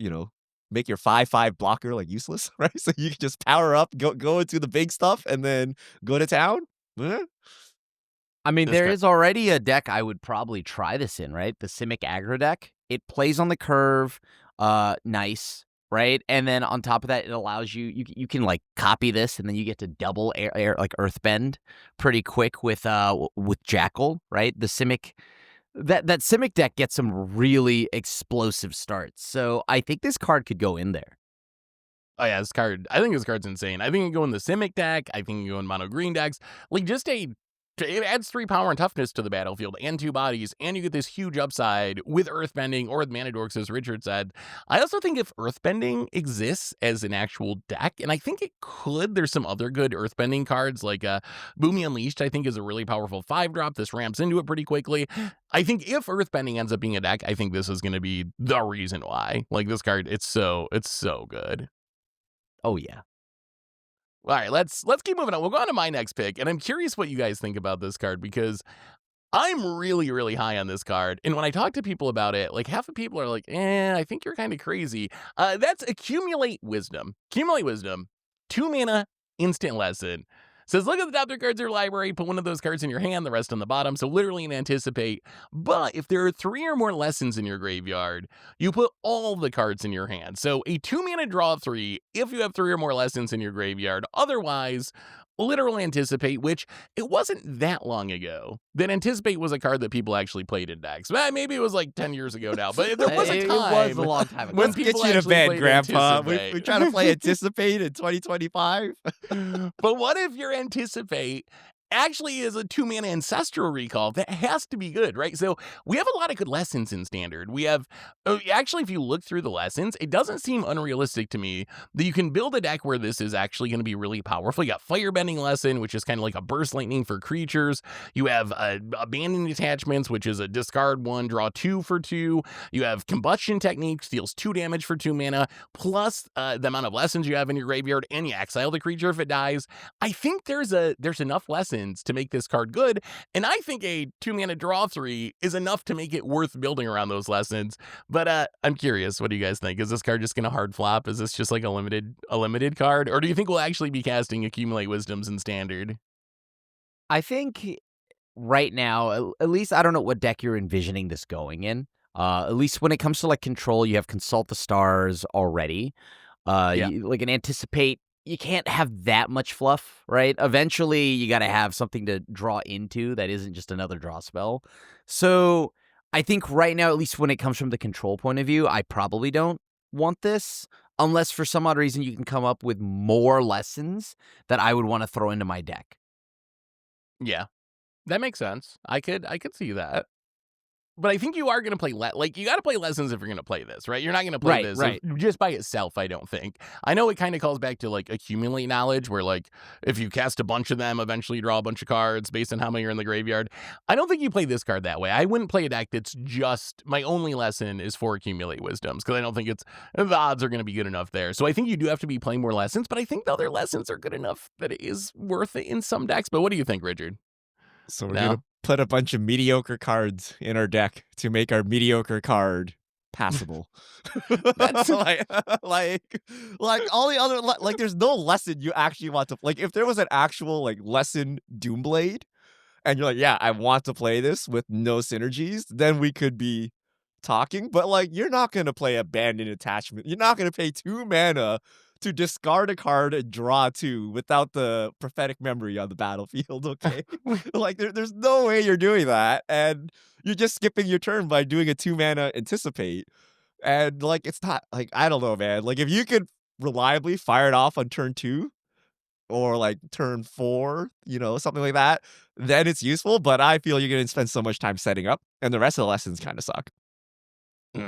make your 5/5 blocker like useless, right? So you can just power up, go into the big stuff, and then go to town. I mean, This there guy- is already a deck I would probably try this in, right? The Simic aggro deck. It plays on the curve, nice, right? And then on top of that, it allows you can like copy this, and then you get to double air like Earthbend pretty quick with Jackal, right? The Simic that Simic deck gets some really explosive starts. So I think this card could go in there. Oh yeah, I think this card's insane. I think it can go in the Simic deck. I think it can go in mono green decks. Like, just a it adds 3 power and toughness to the battlefield and 2 bodies, and you get this huge upside with Earthbending or with Mana Dorks, as Richard said. I also think if Earthbending exists as an actual deck, and I think it could, there's some other good Earthbending cards, like Boomy Unleashed, I think is a really powerful 5-drop. This ramps into it pretty quickly. I think if Earthbending ends up being a deck, I think this is going to be the reason why. Like, this card, it's so good. Oh, yeah. All right, let's keep moving on. We'll go on to my next pick, and I'm curious what you guys think about this card, because I'm really, really high on this card. And when I talk to people about it, like, half the people are like, I think you're kind of crazy. That's Accumulate Wisdom. Accumulate Wisdom, 2 mana, instant lesson. Says, look at the top 3 cards of your library, put one of those cards in your hand, the rest on the bottom, so literally an Anticipate. But if there are 3 or more lessons in your graveyard, you put all the cards in your hand. So a 2 mana draw 3 if you have 3 or more lessons in your graveyard. Otherwise, literal Anticipate, which it wasn't that long ago that Anticipate was a card that people actually played in decks. Maybe it was like 10 years ago now, but there was a time. It was a long time ago. When Let's get people you to actually bed, played Grandpa. Anticipate. We're trying to play Anticipate in 2025. But what if your Anticipate actually is a 2 mana Ancestral Recall? That has to be good, right? So we have a lot of good lessons in Standard. We have, actually, if you look through the lessons, it doesn't seem unrealistic to me that you can build a deck where this is actually going to be really powerful. You got Firebending Lesson, which is kind of like a Burst Lightning for creatures. You have Abandoned Detachments, which is a discard 1, draw 2 for 2. You have Combustion Technique, deals 2 damage for 2 mana, plus the amount of lessons you have in your graveyard, and you exile the creature if it dies. I think there's enough lessons to make this card good, and I think a 2 mana draw 3 is enough to make it worth building around those lessons. But I'm curious, what do you guys think? Is this card just gonna hard flop? Is this just like a limited card, or do you think we'll actually be casting Accumulate Wisdoms in Standard? I think right now, at least I don't know what deck you're envisioning this going in. At least when it comes to like control, you have Consult the Stars already. Like an Anticipate, you can't have that much fluff, right? Eventually, you got to have something to draw into that isn't just another draw spell. So I think right now, at least when it comes from the control point of view, I probably don't want this, unless for some odd reason you can come up with more lessons that I would want to throw into my deck. Yeah, that makes sense. I could see that. But I think you are going to play, you got to play lessons if you're going to play this, right? You're not going to play this just by itself, I don't think. I know it kind of calls back to, like, Accumulate Knowledge, where, like, if you cast a bunch of them, eventually you draw a bunch of cards based on how many are in the graveyard. I don't think you play this card that way. I wouldn't play a deck that's just, my only lesson is for Accumulate Wisdoms, because I don't think the odds are going to be good enough there. So I think you do have to be playing more lessons, but I think the other lessons are good enough that it is worth it in some decks. But what do you think, Richard? So we're going to put a bunch of mediocre cards in our deck to make our mediocre card passable. That's like all the other, like, there's no lesson you actually want to, like, if there was an actual, like, lesson Doomblade, and you're like, yeah, I want to play this with no synergies, then we could be talking. But, like, you're not going to play Abandoned Attachment. You're not going to pay 2 mana to discard a card and draw 2 without the prophetic memory on the battlefield, okay? Like, there's no way you're doing that, and you're just skipping your turn by doing a 2 mana Anticipate. And, like, it's not, like, I don't know, man. Like, if you could reliably fire it off on turn 2, or, like, turn 4, something like that, then it's useful, but I feel you're going to spend so much time setting up, and the rest of the lessons kind of suck.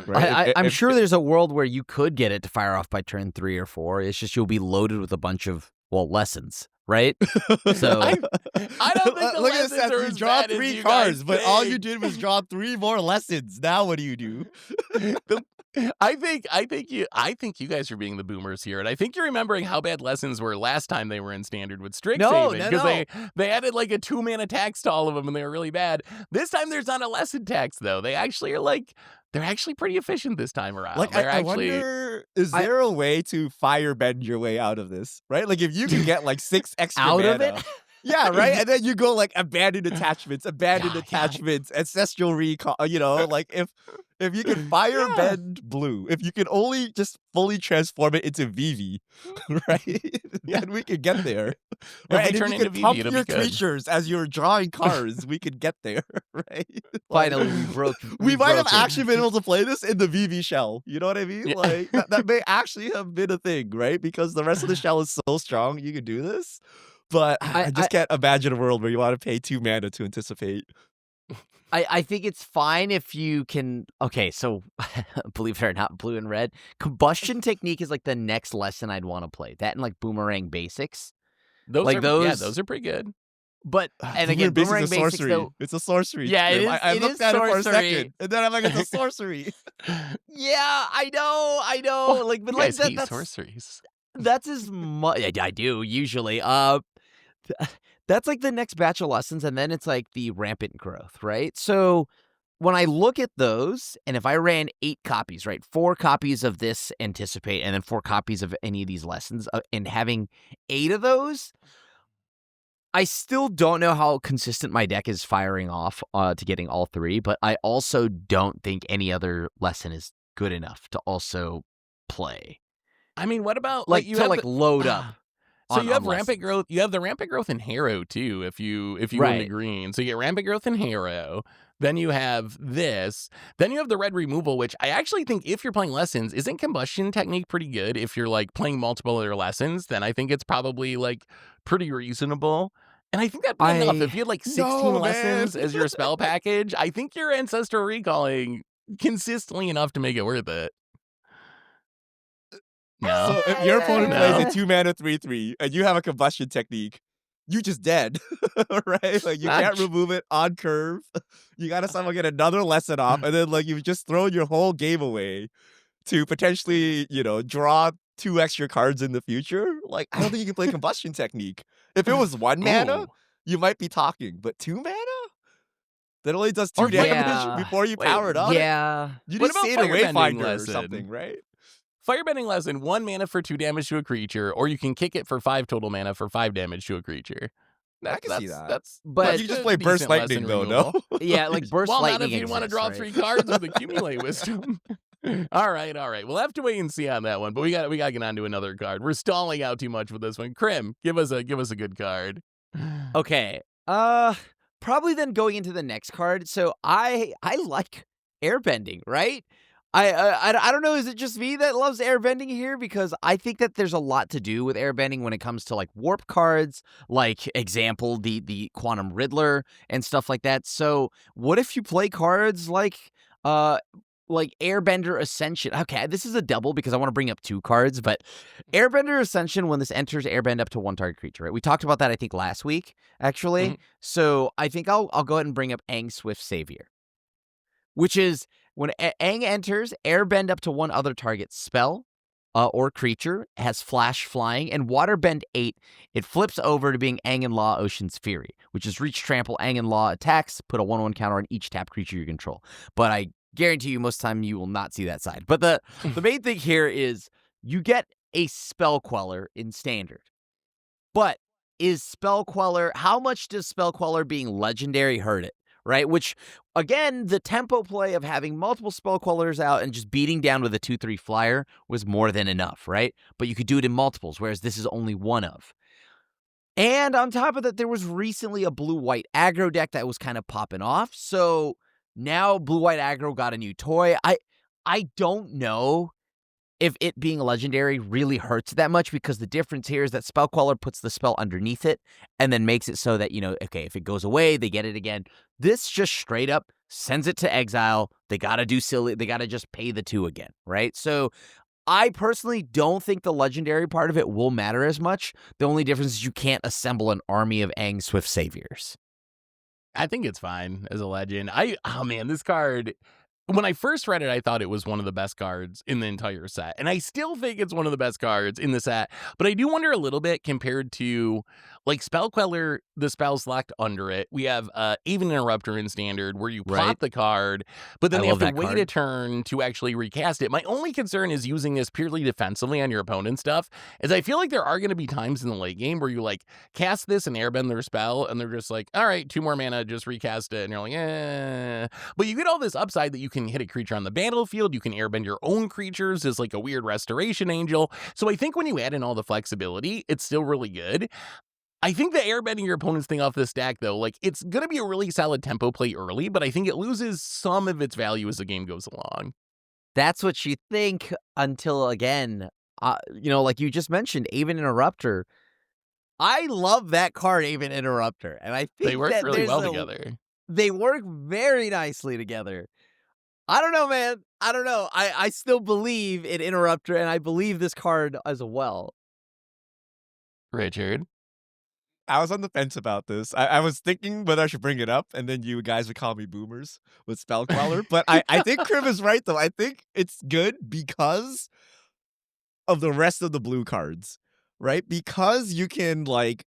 Right? I'm sure there's a world where you could get it to fire off by turn 3 or 4. It's just you'll be loaded with a bunch of, lessons, right? So I don't think the look at lessons this, are you as draw bad as 3 you cards, guys but all think. you did was draw 3 more lessons. Now what do you do? I think you guys are being the boomers here, and I think you're remembering how bad lessons were last time they were in Standard with Strixhaven, because they added like a 2 mana tax to all of them, and they were really bad. This time there's not a lesson tax though. They actually are they're actually pretty efficient this time around. Like, I wonder, is there a way to firebend your way out of this? Right? Like, if you can get like 6 extra out mana, of it. Yeah, right? And then you go like Abandoned Attachments, Ancestral Recall, like if you can firebend blue, if you can only just fully transform it into Vivi, right? Then we could get there. Right? And if you could pump your creatures as you're drawing cards, we could get there, right? Finally, we might have actually been able to play this in the Vivi shell. You know what I mean? Yeah. Like, that may actually have been a thing, right? Because the rest of the shell is so strong, you could do this. But I just can't imagine a world where you want to pay 2 mana to anticipate. I think it's fine if you can. Okay, so believe it or not, blue and red combustion technique is like the next lesson I'd want to play. That and like boomerang basics. Those Like those are pretty good. But and again, boomerang Basic's a basics sorcery. though. It's a sorcery. Yeah, it is. I it looked is at it for a sorcery. second, and then I'm like, it's a sorcery. Yeah, I know. Like, but You like guys hate that's sorceries. that's as much. I do usually. That's like the next batch of lessons, and then it's like the rampant growth, right? So when I look at those, and if I ran 8 copies, right, 4 copies of this anticipate, and then 4 copies of any of these lessons, and having 8 of those, I still don't know how consistent my deck is firing off to getting all 3, but I also don't think any other lesson is good enough to also play. I mean, what about Like you to have like load up. So you have on rampant lessons. growth. You have the rampant growth in Harrow too. If you go into Right. green, so you get rampant growth in Harrow. Then you have this. Then you have the red removal, which I actually think if you're playing lessons, isn't combustion technique pretty good? If you're like playing multiple other lessons, then I think it's probably like pretty reasonable. And I think that'd be enough. If you had like 16 No, lessons man. as your spell package, I think your ancestral recalling consistently enough to make it worth it. No. So if your opponent No. plays a 2 mana 3/3 and you have a combustion technique, you just dead, right? Like you Not can't tr- remove it on curve. You gotta somehow get another lesson off, and then like you've just thrown your whole game away to potentially, draw 2 extra cards in the future. Like I don't think you can play combustion technique. If it was 1 mana, Ooh. you might be talking, but 2 mana? That only does 2 Or damage yeah. before you Wait, power it up. Yeah. You What need about Satyr Firebending Wayfinder or lesson? something, right? Firebending lesson, 1 mana for 2 damage to a creature, or you can kick it for 5 total mana for 5 damage to a creature. I can see that. That's But you just a play Burst decent Lightning lesson though, removal. no? Yeah, like burst Well, not lightning if you want to exists, draw right? 3 cards with Accumulate Wisdom. All right. We'll have to wait and see on that one, but we got to get on to another card. We're stalling out too much with this one. Krim, give us a good card. Okay. Probably then going into the next card. So I like airbending, right? I don't know. Is it just me that loves airbending here? Because I think that there's a lot to do with airbending when it comes to like warp cards, like example the Quantum Riddler and stuff like that. So what if you play cards like Airbender Ascension? Okay, this is a double because I want to bring up 2 cards, but Airbender Ascension, when this enters, airbend up to 1 target creature, right? We talked about that, I think, last week, actually. Mhm. So I think I'll go ahead and bring up Aang Swift Savior, which is when Aang enters, airbend up to 1 other target spell or creature, has flash flying, and waterbend 8. It flips over to being Aang and Law Ocean's Fury, which is reach, trample, Aang and Law attacks, put a 1/1 counter on each tap creature you control. But I guarantee you most of the time you will not see that side. But the main thing here is you get a Spell Queller in Standard. But is Spell Queller, how much does Spell Queller being legendary hurt it? Right? Which, again, the tempo play of having multiple Spell Quellers out and just beating down with a 2/3 flyer was more than enough, right? But you could do it in multiples, whereas this is only 1 of. And on top of that, there was recently a blue-white aggro deck that was kind of popping off. So now blue-white aggro got a new toy. I don't know if it being legendary really hurts that much, because the difference here is that Spell Queller puts the spell underneath it and then makes it so that, okay, if it goes away, they get it again. This just straight up sends it to exile. They got to just pay the 2 again, right? So I personally don't think the legendary part of it will matter as much. The only difference is you can't assemble an army of Aang Swift Saviors. I think it's fine as a legend. Oh man, this card, when I first read it, I thought it was one of the best cards in the entire set. And I still think it's one of the best cards in the set. But I do wonder a little bit compared to like Spell Queller, the spell's locked under it. We have Even Interrupter in Standard where you plot Right. the card, but then I they have love to that wait card. a turn to actually recast it. My only concern is using this purely defensively on your opponent's stuff, is I feel like there are going to be times in the late game where you like cast this and airbend their spell, and they're just like, all right, 2 more mana, just recast it. And you're like, eh. But you get all this upside that you can hit a creature on the battlefield. You can airbend your own creatures as like a weird restoration angel. So I think when you add in all the flexibility, it's still really good. I think the airbending your opponent's thing off the stack, though, like it's going to be a really solid tempo play early, but I think it loses some of its value as the game goes along. That's what you think until, again, like you just mentioned, Even Interrupter. I love that card, Aven Interrupter, and I think They work that really there's well a together. they work very nicely together. I don't know, man. I don't know. I still believe in Interrupter, and I believe this card as well. Richard. I was on the fence about this. I was thinking whether I should bring it up, and then you guys would call me boomers with Spell Queller. But I think Krim is right, though. I think it's good because of the rest of the blue cards, right? Because you can, like,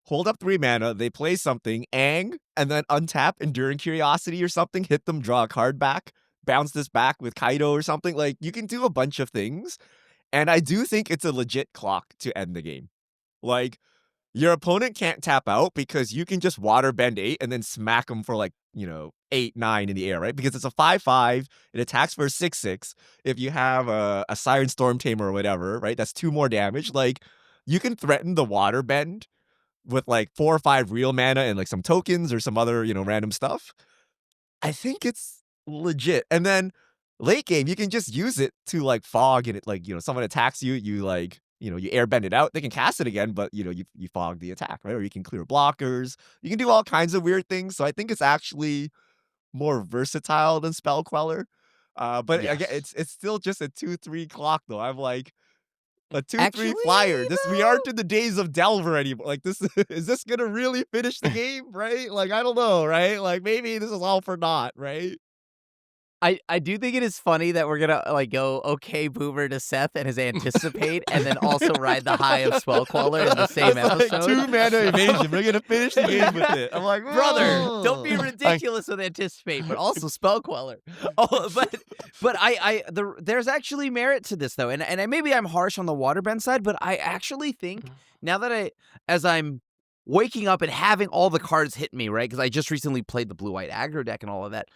hold up 3 mana, they play something, Aang, and then untap Enduring Curiosity or something, hit them, draw a card back, bounce this back with Kaido or something. Like, you can do a bunch of things. And I do think it's a legit clock to end the game. Like, your opponent can't tap out because you can just water bend 8 and then smack them for, like, 8, 9 in the air, right? Because it's a 5/5, it attacks for a 6/6. If you have a Siren Storm Tamer or whatever, right? That's 2 more damage. Like, you can threaten the water bend with like 4 or 5 real mana and like some tokens or some other, random stuff. I think it's legit. And then late game, you can just use it to like fog and it like, someone attacks you, you like, you airbend it out. They can cast it again, but you fog the attack, right? Or you can clear blockers. You can do all kinds of weird things. So I think it's actually more versatile than Spell Queller. But again, Yes. it's still just a 2/3 clock though. I'm like, a 2/3 Actually, flyer. We though, aren't in the days of Delver anymore. Like, this is this gonna really finish the game, right? Like, I don't know, right? Like, maybe this is all for naught, right? I do think it is funny that we're gonna like go okay boomer to Seth and his anticipate, and then also ride the high of Spell Queller in the same It's like episode. 2 mana evasion. We're gonna finish the game with it. I'm like, Brother, don't be "Whoa." ridiculous with anticipate, but also Spell Queller. Oh, there's actually merit to this though, and maybe I'm harsh on the waterbend side, but I actually think now that as I'm waking up and having all the cards hit me, right? Because I just recently played the blue-white aggro deck and all of that.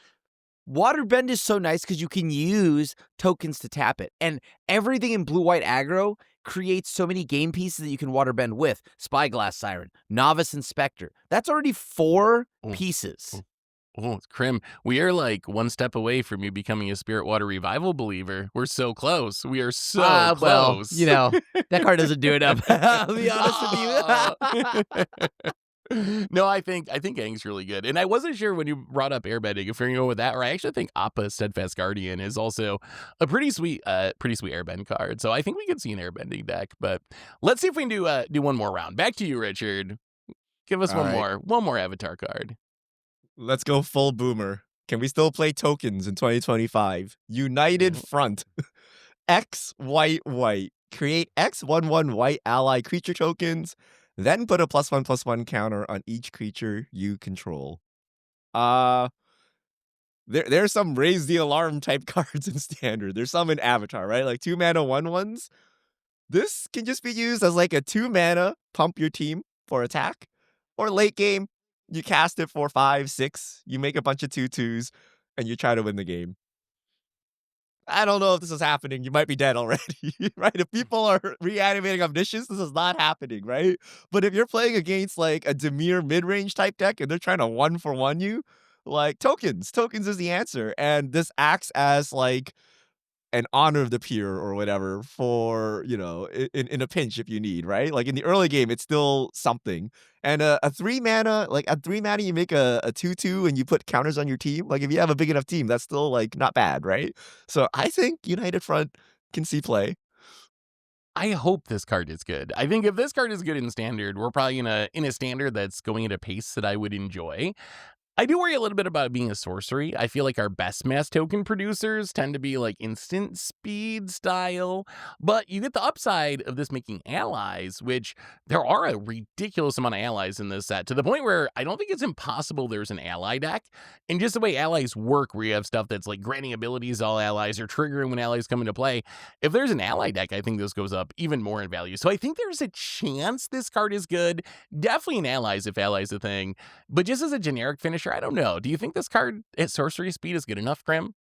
Waterbend is so nice because you can use tokens to tap it. And everything in blue-white aggro creates so many game pieces that you can waterbend with. Spyglass Siren, Novice Inspector. That's already 4 pieces. Oh, Krim, we are like one step away from you becoming a Spirit Water Revival believer. We're so close. We are so Well, close. that card doesn't do enough. I'll be honest with you. No, I think Aang's really good. And I wasn't sure when you brought up airbending if you're gonna go with that, or I actually think Appa Steadfast Guardian is also a pretty sweet airbend card. So I think we could see an airbending deck. But let's see if we can do one more round. Back to you, Richard. Give us All one more avatar card. Let's go full boomer. Can we still play tokens in 2025? United Front. X white white. Create X 1/1 white ally creature tokens. Then put a +1/+1 counter on each creature you control. There's some raise the alarm type cards in standard. There's some in Avatar, right? Like 2 mana 1/1s. This can just be used as like a 2 mana pump your team for attack. Or late game, you cast it for 5, 6, you make a bunch of 2/2s, and you try to win the game. I don't know if this is happening. You might be dead already, right? If people are reanimating Omniscience, this is not happening, right? But if you're playing against like a Dimir mid-range type deck and they're trying to 1-for-1 you, like tokens is the answer. And this acts as like an honor of the peer or whatever for, in a pinch if you need, right? Like in the early game, it's still something. And a 3 mana, you make a 2/2 and you put counters on your team. Like if you have a big enough team, that's still like not bad, right? So I think United Front can see play. I hope this card is good. I think if this card is good in standard, we're probably in a standard that's going at a pace that I would enjoy. I do worry a little bit about it being a sorcery. I feel like our best mass token producers tend to be like instant speed style, but you get the upside of this making allies, which there are a ridiculous amount of allies in this set, to the point where I don't think it's impossible there's an ally deck. And just the way allies work, where you have stuff that's like granting abilities to all allies or triggering when allies come into play, if there's an ally deck, I think this goes up even more in value. So I think there's a chance this card is good. Definitely in allies if allies a thing, but just as a generic finisher, I don't know. Do you think this card at sorcery speed is good enough, Krim?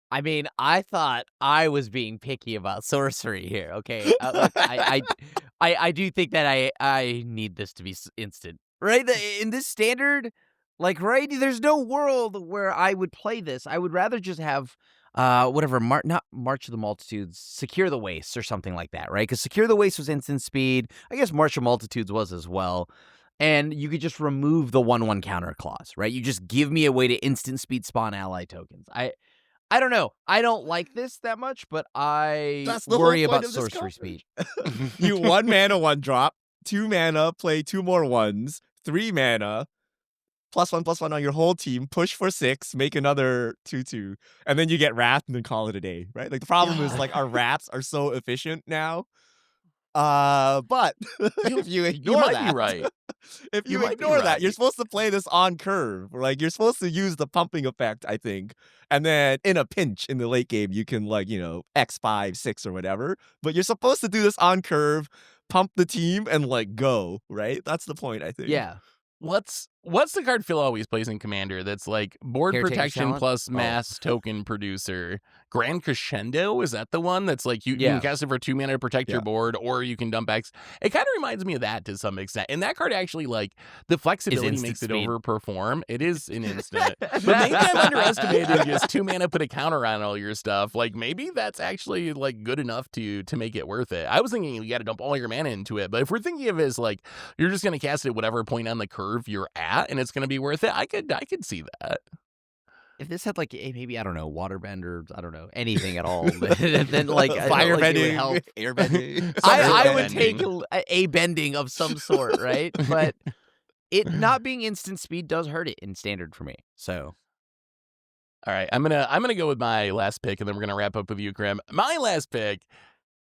I mean, I thought I was being picky about sorcery here. Okay, look, I do think that I need this to be instant, right? In this standard, Like, right? There's no world where I would play this. I would rather just have whatever, not March of the Multitudes, Secure the Wastes or something like that, right? Because Secure the Wastes was instant speed. I guess March of Multitudes was as well. And you could just remove the 1/1 counter clause, right? You just give me a way to instant speed spawn ally tokens. I don't know. I don't like this that much, but I That's the worry whole point about of this sorcery card. speed. You 1 mana 1 drop, 2 mana, play 2 more 1s, 3 mana, +1/+1 on your whole team, push for 6, make another 2/2, and then you get wrath and then call it a day, right? Like the problem is like our wraths are so efficient now. But if you ignore You might that, be right. if You you might be ignore that, you're right. supposed to play this on curve. Like you're supposed to use the pumping effect, I think. And then in a pinch in the late game, you can like, X5, 6 or whatever. But you're supposed to do this on curve, pump the team and like go, right? That's the point, I think. Yeah. What's the card Phil always plays in Commander that's like board Caretaker's protection Talent? plus Oh. mass token producer? Grand Crescendo? Is that the one that's like you can cast it for 2 mana to protect your board, or you can dump X? It kind of reminds me of that to some extent. And that card actually, like, the flexibility instant makes it speed. overperform. It is an instant. But maybe I'm underestimating just 2 mana put a counter on all your stuff. Like, maybe that's actually like good enough to make it worth it. I was thinking you got to dump all your mana into it. But if we're thinking of it as like you're just going to cast it at whatever point on the curve you're at and it's going to be worth it, I could see that. If this had like maybe, I don't know, waterbend or I don't know, anything at all, then like fire like, it would bending, help. air bending. I would bending. take a bending of some sort, right? But it not being instant speed does hurt it in standard for me. So All right, I'm gonna go with my last pick, and then we're gonna wrap up with you, Krim. My last pick,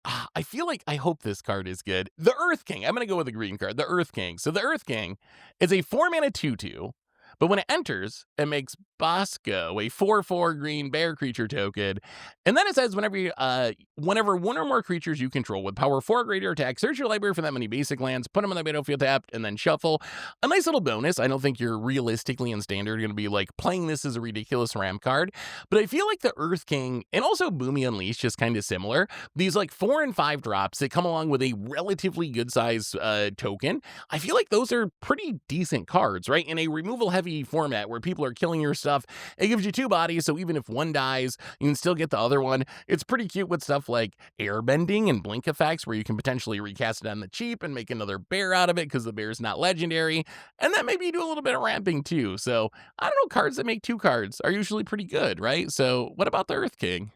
I feel like I hope this card is good. The Earth King. I'm gonna go with the green card, the Earth King. So the Earth King is a 4-mana 2/2, but when it enters, it makes Bosco a 4/4 green bear creature token, and then it says whenever one or more creatures you control with power 4 or greater attack, search your library for that many basic lands, put them on the battlefield tapped, and then shuffle. A nice little bonus. I don't think you're realistically in standard going to be like playing this as a ridiculous ramp card, but I feel like the Earth King and also Boomy Unleashed just kind of similar. These like 4 and 5 drops that come along with a relatively good size token. I feel like those are pretty decent cards, right? In a removal heavy format where people are killing your stuff, it gives you 2 bodies, so even if one dies, you can still get the other one. It's pretty cute with stuff like airbending and blink effects where you can potentially recast it on the cheap and make another bear out of it because the bear's not legendary. And then maybe you do a little bit of ramping too. So I don't know, cards that make 2 cards are usually pretty good, right? So what about the Earth King?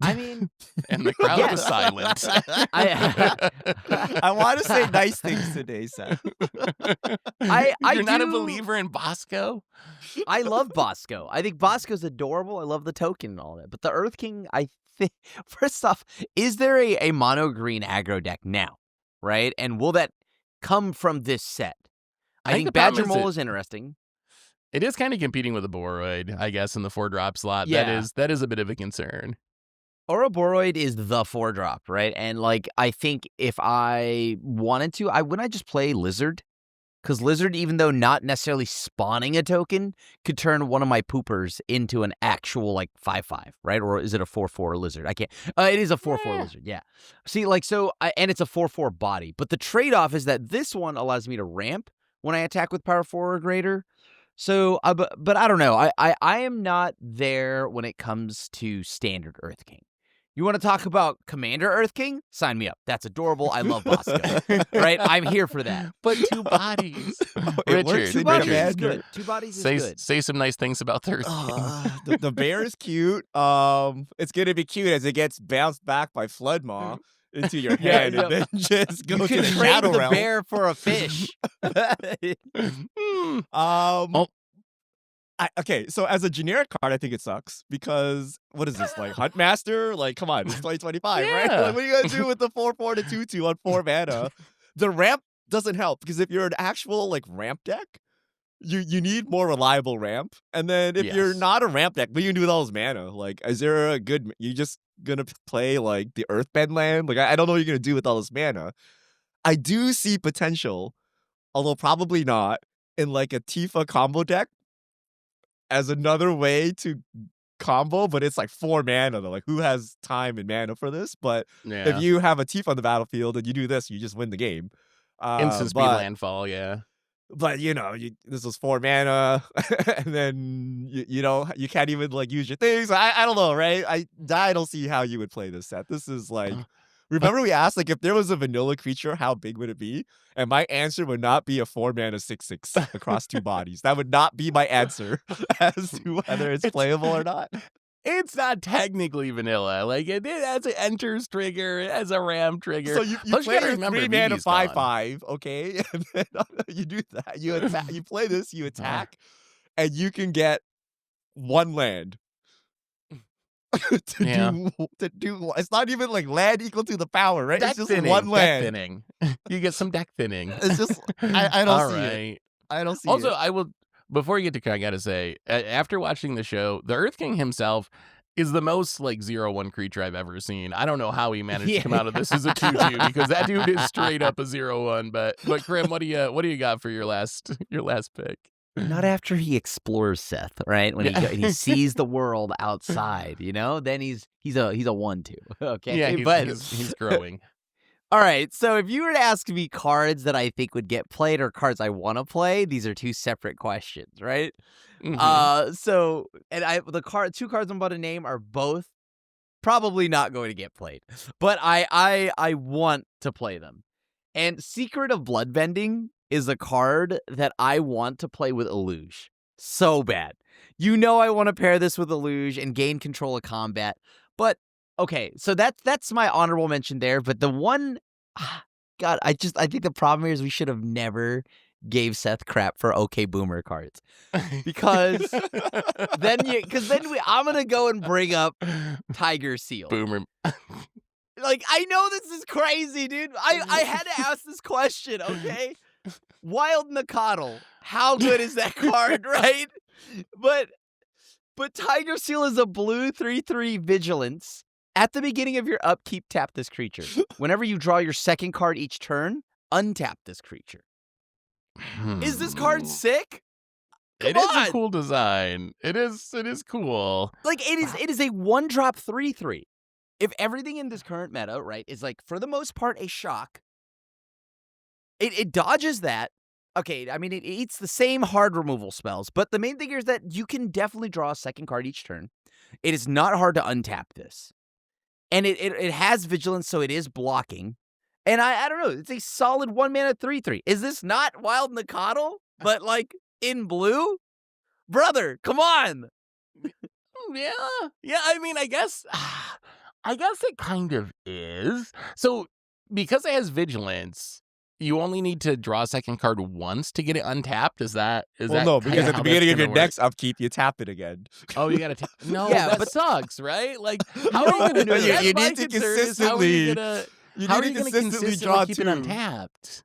I mean, And the crowd was Yes. silent. I want to say nice things today, Seth. You're not a do- believer in Bosco? I love Bosco. I think Bosco's adorable. I love the token and all that. But the Earth King, I think, first off, is there a mono green aggro deck now? Right? And will that come from this set? I think think the problem Badger is Mole it- is interesting. It is kind of competing with a Boroid, I guess, in the 4-drop slot. Yeah. That is a bit of a concern. Ouroboros is the 4-drop, right? And like, I think if I wanted to, wouldn't I just play Lizard? Because Lizard, even though not necessarily spawning a token, could turn one of my poopers into an actual like 5/5, right? Or is it a 4/4 Lizard? I can't. It is a 4/4 Lizard, yeah. See, like, so, and it's a 4/4 body. But the trade-off is that this one allows me to ramp when I attack with power 4 or greater. So, but I don't know. I am not there when it comes to standard Earth King. You want to talk about Commander Earth King? Sign me up. That's adorable. I love Bosco. Right? I'm here for that. But 2 bodies. It works Richard, in Two bodies Commander. is good. 2 bodies is good. say some nice things about the Earth King. The bear is cute. It's gonna be cute as it gets bounced back by Floodmaw into your Yeah, hand, yeah. and then just go You to can the trade shadow the realm. bear for a fish. Okay, so as a generic card, I think it sucks because what is this, like Huntmaster? Like, come on, it's 2025, right? Yeah. Like, what are you gonna do with the 4/4 to 2/2 on 4 mana? The ramp doesn't help because if you're an actual like ramp deck, you need more reliable ramp. And then if you're Yes. not a ramp deck, what are you gonna do with all this mana? Like, is there a good? You just gonna play like the Earthbend land? Like, I don't know what you're gonna do with all this mana. I do see potential, although probably not, in like a Tifa combo deck as another way to combo, but it's like 4 mana though. Like, who has time and mana for this? But Yeah. if you have a Tifa on the battlefield and you do this, you just win the game. Instant speed but landfall, yeah. But this was 4 mana, and then you can't even like use your things. I don't know, right? I don't see how you would play this set. This is like, remember we asked like if there was a vanilla creature, how big would it be? And my answer would not be a 4 mana 6/6 across 2 bodies. That would not be my answer as to whether it's playable or not. It's not technically vanilla. Like it has an enters trigger, it has a ram trigger. So you Plus, play gotta a remember 3 mana Vivi's gone. 5/5, okay? And then you do that. You attack. You play this. You attack, and you can get 1 land to do. It's not even like land equal to the power, right? Deck It's just thinning, 1 deck land. thinning. You get some deck thinning. It's just I don't All see it. right. I don't see Also, it. I will. Before you get to, I gotta say, after watching the show, the Earth King himself is the most like 0/1 creature I've ever seen. I don't know how he managed to come out of this as a 2/2 because that dude is straight up a 0/1. But Krim, what do you got for your last pick? Not after he explores Seth, right? When he sees the world outside, then he's a 1/2. Okay, Yeah, he's growing. All right, so if you were to ask me cards that I think would get played or cards I want to play, these are 2 separate questions, right? Mhm. So the 2 cards I'm about to name are both probably not going to get played, but I want to play them. And Secret of Bloodbending is a card that I want to play with Eluge so bad. I want to pair this with Eluge and gain control of combat, but okay, so that's my honorable mention there. But the one, God, I think the problem here is we should have never gave Seth crap for OK Boomer cards because I'm gonna go and bring up Tiger Seal. Boomer. Like, I know this is crazy, dude. I had to ask this question, okay? Wild Nakatl. How good is that card, right? But Tiger Seal is a blue 3/3 vigilance. At the beginning of your upkeep, tap this creature. Whenever you draw your second card each turn, untap this creature. Is this card sick? It is a cool design. It is cool. Like, it is a 1-drop 3/3. If everything in this current meta, right, is like for the most part a shock, it dodges that. Okay, I mean it eats the same hard removal spells, but the main thing here is that you can definitely draw a second card each turn. It is not hard to untap this. And it has vigilance, so it is blocking. And I don't know, it's a solid 1 mana 3/3. Is this not Wild Nakatl, but like in blue? Brother, come on. Yeah. I mean, I guess it kind of is. So because it has vigilance, you only need to draw a second card once to get it untapped. Is that? No, because at the beginning of your next upkeep, you tap it again. Oh, you gotta no, Yeah, that but sucks, right? Like, how are you gonna do that? You need to consistently. How are you gonna consistently draw keep 2. it untapped?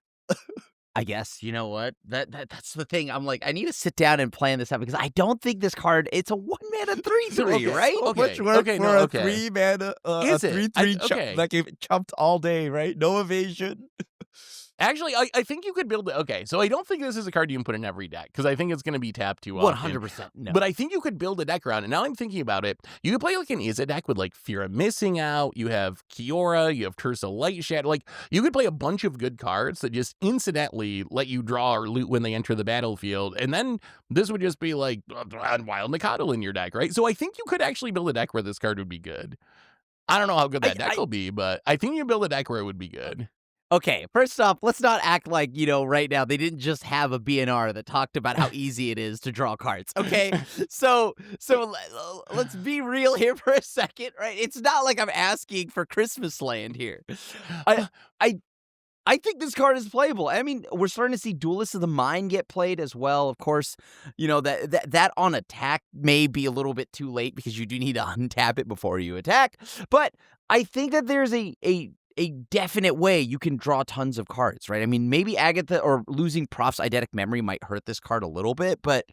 I guess, you know what? That's the thing. I'm like, I need to sit down and plan this out because I don't think this card, it's a 1 mana 3/3, right? So much work for a 3 mana, Is a it? 3/3 like it chopped all day, right? No evasion. Actually, I think you could build it. Okay, so I don't think this is a card you can put in every deck because I think it's going to be tapped too often. 100% no. But I think you could build a deck around it. Now I'm thinking about it. You could play like an Izzet deck with like Fear of Missing Out. You have Kiora. You have Curse of Light Shadow. Like you could play a bunch of good cards that just incidentally let you draw or loot when they enter the battlefield. And then this would just be like Wild Nakatl in your deck, right? So I think you could actually build a deck where this card would be good. I don't know how good that deck will be, but I think you build a deck where it would be good. Okay, first off, let's not act like, right now they didn't just have a BNR that talked about how easy it is to draw cards, okay? So let's be real here for a second, right? It's not like I'm asking for Christmas land here. I think this card is playable. I mean, we're starting to see Duelists of the Mind get played as well. Of course, that on attack may be a little bit too late because you do need to untap it before you attack. But I think that there's a definite way you can draw tons of cards, right? I mean, maybe Agatha or losing Prof's Eidetic Memory might hurt this card a little bit, but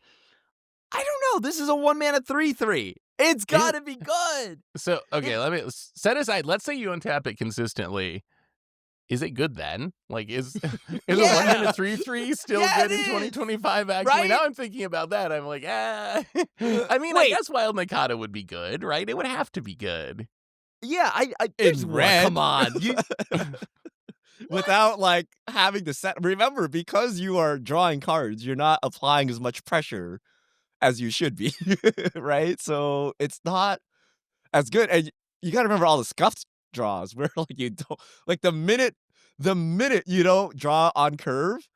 I don't know. This is a 1 mana 3/3. It's gotta be good. So, okay, let me set aside. Let's say you untap it consistently. Is it good then? Like, is a 1 mana 3/3 still good in 2025? Actually, right? Now I'm thinking about that. I'm like, I mean, I guess Wild Nakatl would be good, right? It would have to be good. Yeah, In red. Come on. without like having to set. Remember, because you are drawing cards, you're not applying as much pressure as you should be, right? So it's not as good. And you got to remember all the scuffed draws where like you don't like the minute you don't draw on curve,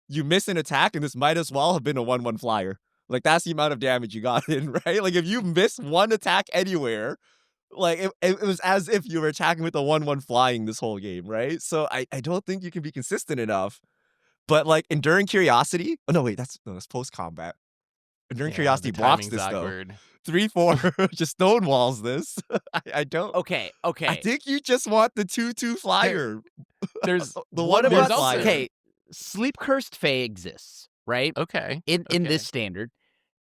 you miss an attack, and this might as well have been a 1/1 flyer. Like that's the amount of damage you got in, right? Like if you miss one attack anywhere, like it was as if you were attacking with a 1/1 flying this whole game, right? So I don't think you can be consistent enough. But like Enduring Curiosity, oh no, wait, that's post combat. Enduring Curiosity the blocks timing's this awkward. though. 3/4 just stonewalls this. I don't. Okay. I think you just want the 2/2 flyer. There's The What one about also- okay? Sleep Cursed Fae exists, right? okay. In okay. this standard.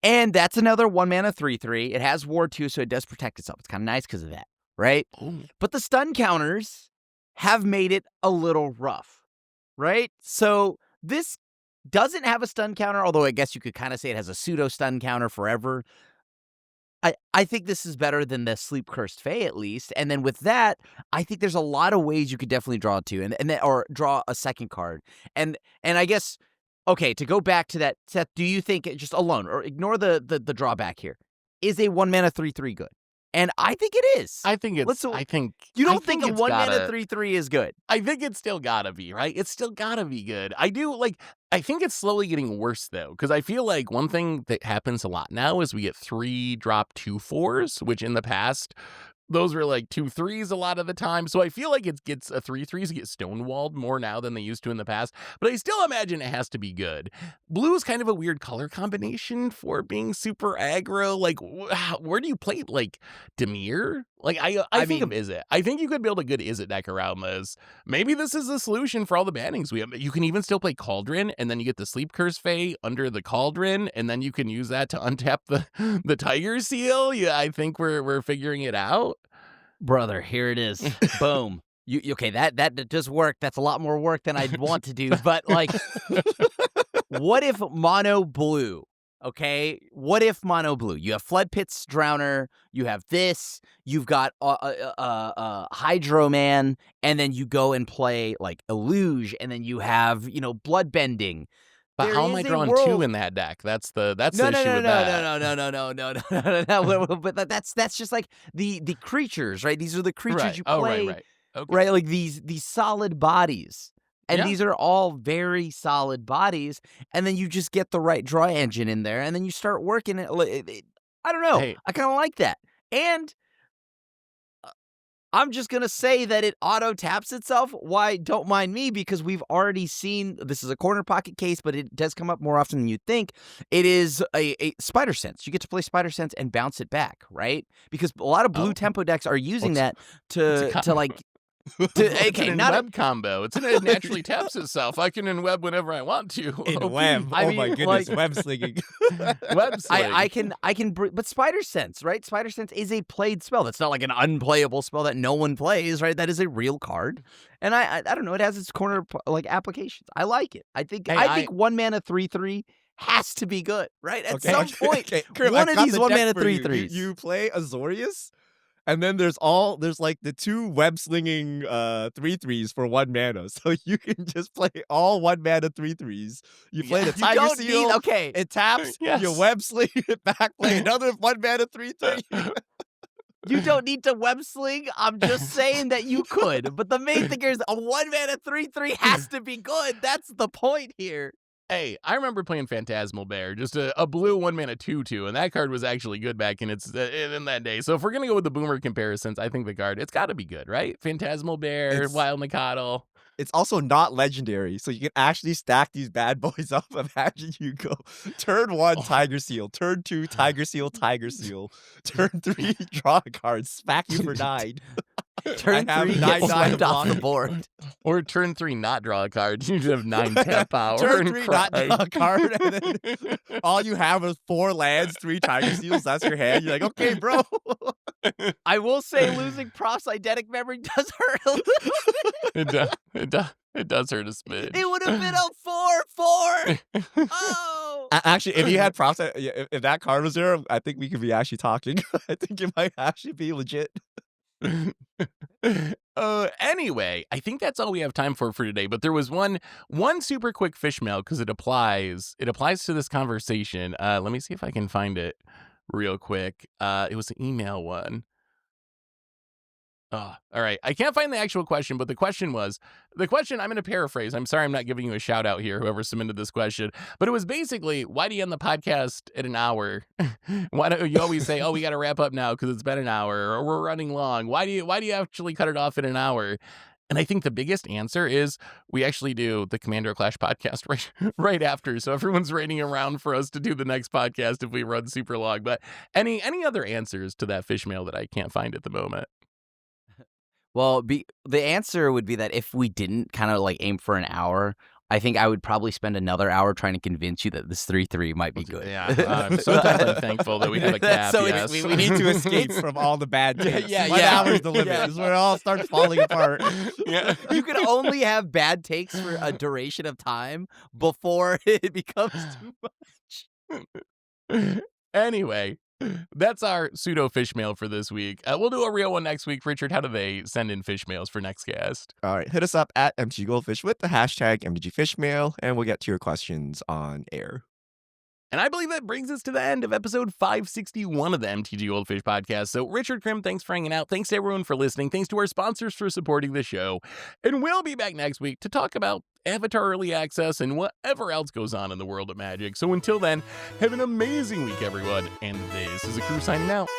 And that's another 1-mana 3/3. It has Ward too, so it does protect itself. It's kind of nice because of that, right? Ooh. But the stun counters have made it a little rough, right? So this doesn't have a stun counter, although I guess you could kind of say it has a pseudo stun counter forever. I think this is better than the Sleep Cursed Fae at least. And then with that, I think there's a lot of ways you could definitely draw two and then or draw a second card. And I guess okay, to go back to that, Seth, do you think it just alone or ignore the drawback here? Is a 1-mana 3/3 good? And I think it is. I think it's. Let's- I think you I don't think a it's 1-mana gotta- 3/3 is good? I think it's still gotta be, right? It's still gotta be good. I do like. I think it's slowly getting worse though, because I feel like one thing that happens a lot now is we get 3-drop 2/4s, which in the past those were like 2/3s a lot of the time. So I feel like it gets a 3/3s get stonewalled more now than they used to in the past. But I still imagine it has to be good. Blue is kind of a weird color combination for being super aggro. Like, where do you play like Dimir? Like, I think of Izzet. I think you could build a good Izzet deck around this. Maybe this is the solution for all the bannings we have. You can even still play Cauldron, and then you get the Sleep Curse Fae under the Cauldron, and then you can use that to untap the Tiger Seal. Yeah, I think we're figuring it out. Brother, here it is. Boom. You okay, that does work. That's a lot more work than I'd want to do. But like what if mono blue? Okay, what if mono blue? You have Flood Pit's Drowner, you have this, you've got Hydro Man, and then you go and play like Illuge, and then you have, Bloodbending. But There how am I is a drawing world- 2 in that deck? That's the issue with that. No. But that's just like the creatures, right? These are the creatures Right. you Oh, play, right. Okay. right? Like these solid bodies. And Yeah. these are all very solid bodies. And then you just get the right draw engine in there, and then you start working it. I don't know. Hey. I kind of like that. And I'm just going to say that it auto taps itself. Why? Don't mind me, because we've already seen, this is a corner pocket case, but it does come up more often than you'd think. It is a Spider Sense. You get to play Spider Sense and bounce it back, right? Because a lot of blue tempo decks are using that to like... It's an web combo. It's it naturally taps itself. I can in-web whenever I want to. In web. I Oh my mean, goodness, like- web slinging. Web sling. I can, but Spider Sense, right? Spider Sense is a played spell. That's not like an unplayable spell that no one plays, right? That is a real card, and I don't know. It has its corner like applications. I like it. I think 1-mana 3/3 has to be good, right? At some point, Kurt, one I of got these the 1-mana deck for you. 3/3s. You play Azorius, and then there's like the 2 web slinging 3/3s for 1 mana. So you can just play all 1-mana 3/3s. You play the You Tiger don't Seal. need, okay. It taps. Yes. You web sling it back. Play another 1-mana 3/3. You don't need to web sling. I'm just saying that you could. But the main thing is a 1-mana 3/3 has to be good. That's the point here. Hey, I remember playing Phantasmal Bear, just a blue 1-mana 2/2, and that card was actually good back in in that day. So if we're gonna go with the boomer comparisons, I think the card it's got to be good, right? Phantasmal Bear, It's- Wild Mikado. It's also not legendary, so you can actually stack these bad boys up. Imagine you go turn 1 Tiger Seal, turn 2 Tiger Seal, Tiger Seal, turn 3 draw a card, smack you for 9. Turn I have 3 9 gets nine swept off the block. board. Or turn 3, not draw a card. You should have 9 tap power. Turn and 3, not cry. draw a card, and then all you have is 4 lands, 3 Tiger Seals. That's your hand. You're like, okay, bro. I will say losing Prof's eidetic memory does hurt a little bit. It does hurt a smidge. It would have been a 4/4. Oh. Actually, if you had props, if that card was there, I think we could be actually talking. I think it might actually be legit. Anyway, I think that's all we have time for today. But there was one super quick fish mail because it applies to this conversation. Let me see if I can find it real quick. It was an email one. Oh, all right. I can't find the actual question, but the question, I'm going to paraphrase. I'm sorry I'm not giving you a shout out here, whoever submitted this question. But it was basically, why do you end the podcast at an hour? Why don't you always say, oh, we got to wrap up now because it's been an hour or we're running long? Why do you actually cut it off at an hour? And I think the biggest answer is we actually do the Commander Clash podcast right after. So everyone's waiting around for us to do the next podcast if we run super long. But any other answers to that fish mail that I can't find at the moment? Well, the answer would be that if we didn't kind of like aim for an hour, I think I would probably spend another hour trying to convince you that this 3-3 might be good. Yeah, I'm so definitely thankful that we have a cap. So yes. We need to escape from all the bad takes. Yeah, 1 yeah. hour is the limit. Yeah. This is where it all starts falling apart. Yeah. You can only have bad takes for a duration of time before it becomes too much. Anyway, that's our pseudo fish mail for this week. We'll do a real one next week. Richard, how do they send in fish mails for next cast? All right, hit us up at MTGGoldfish with the hashtag MTGFishmail, and we'll get to your questions on air. And I believe that brings us to the end of episode 561 of the MTG Goldfish podcast. So, Richard Krim, thanks for hanging out. Thanks to everyone for listening. Thanks to our sponsors for supporting the show. And we'll be back next week to talk about Avatar Early Access and whatever else goes on in the world of Magic. So, until then, have an amazing week, everyone. And this is a crew signing out.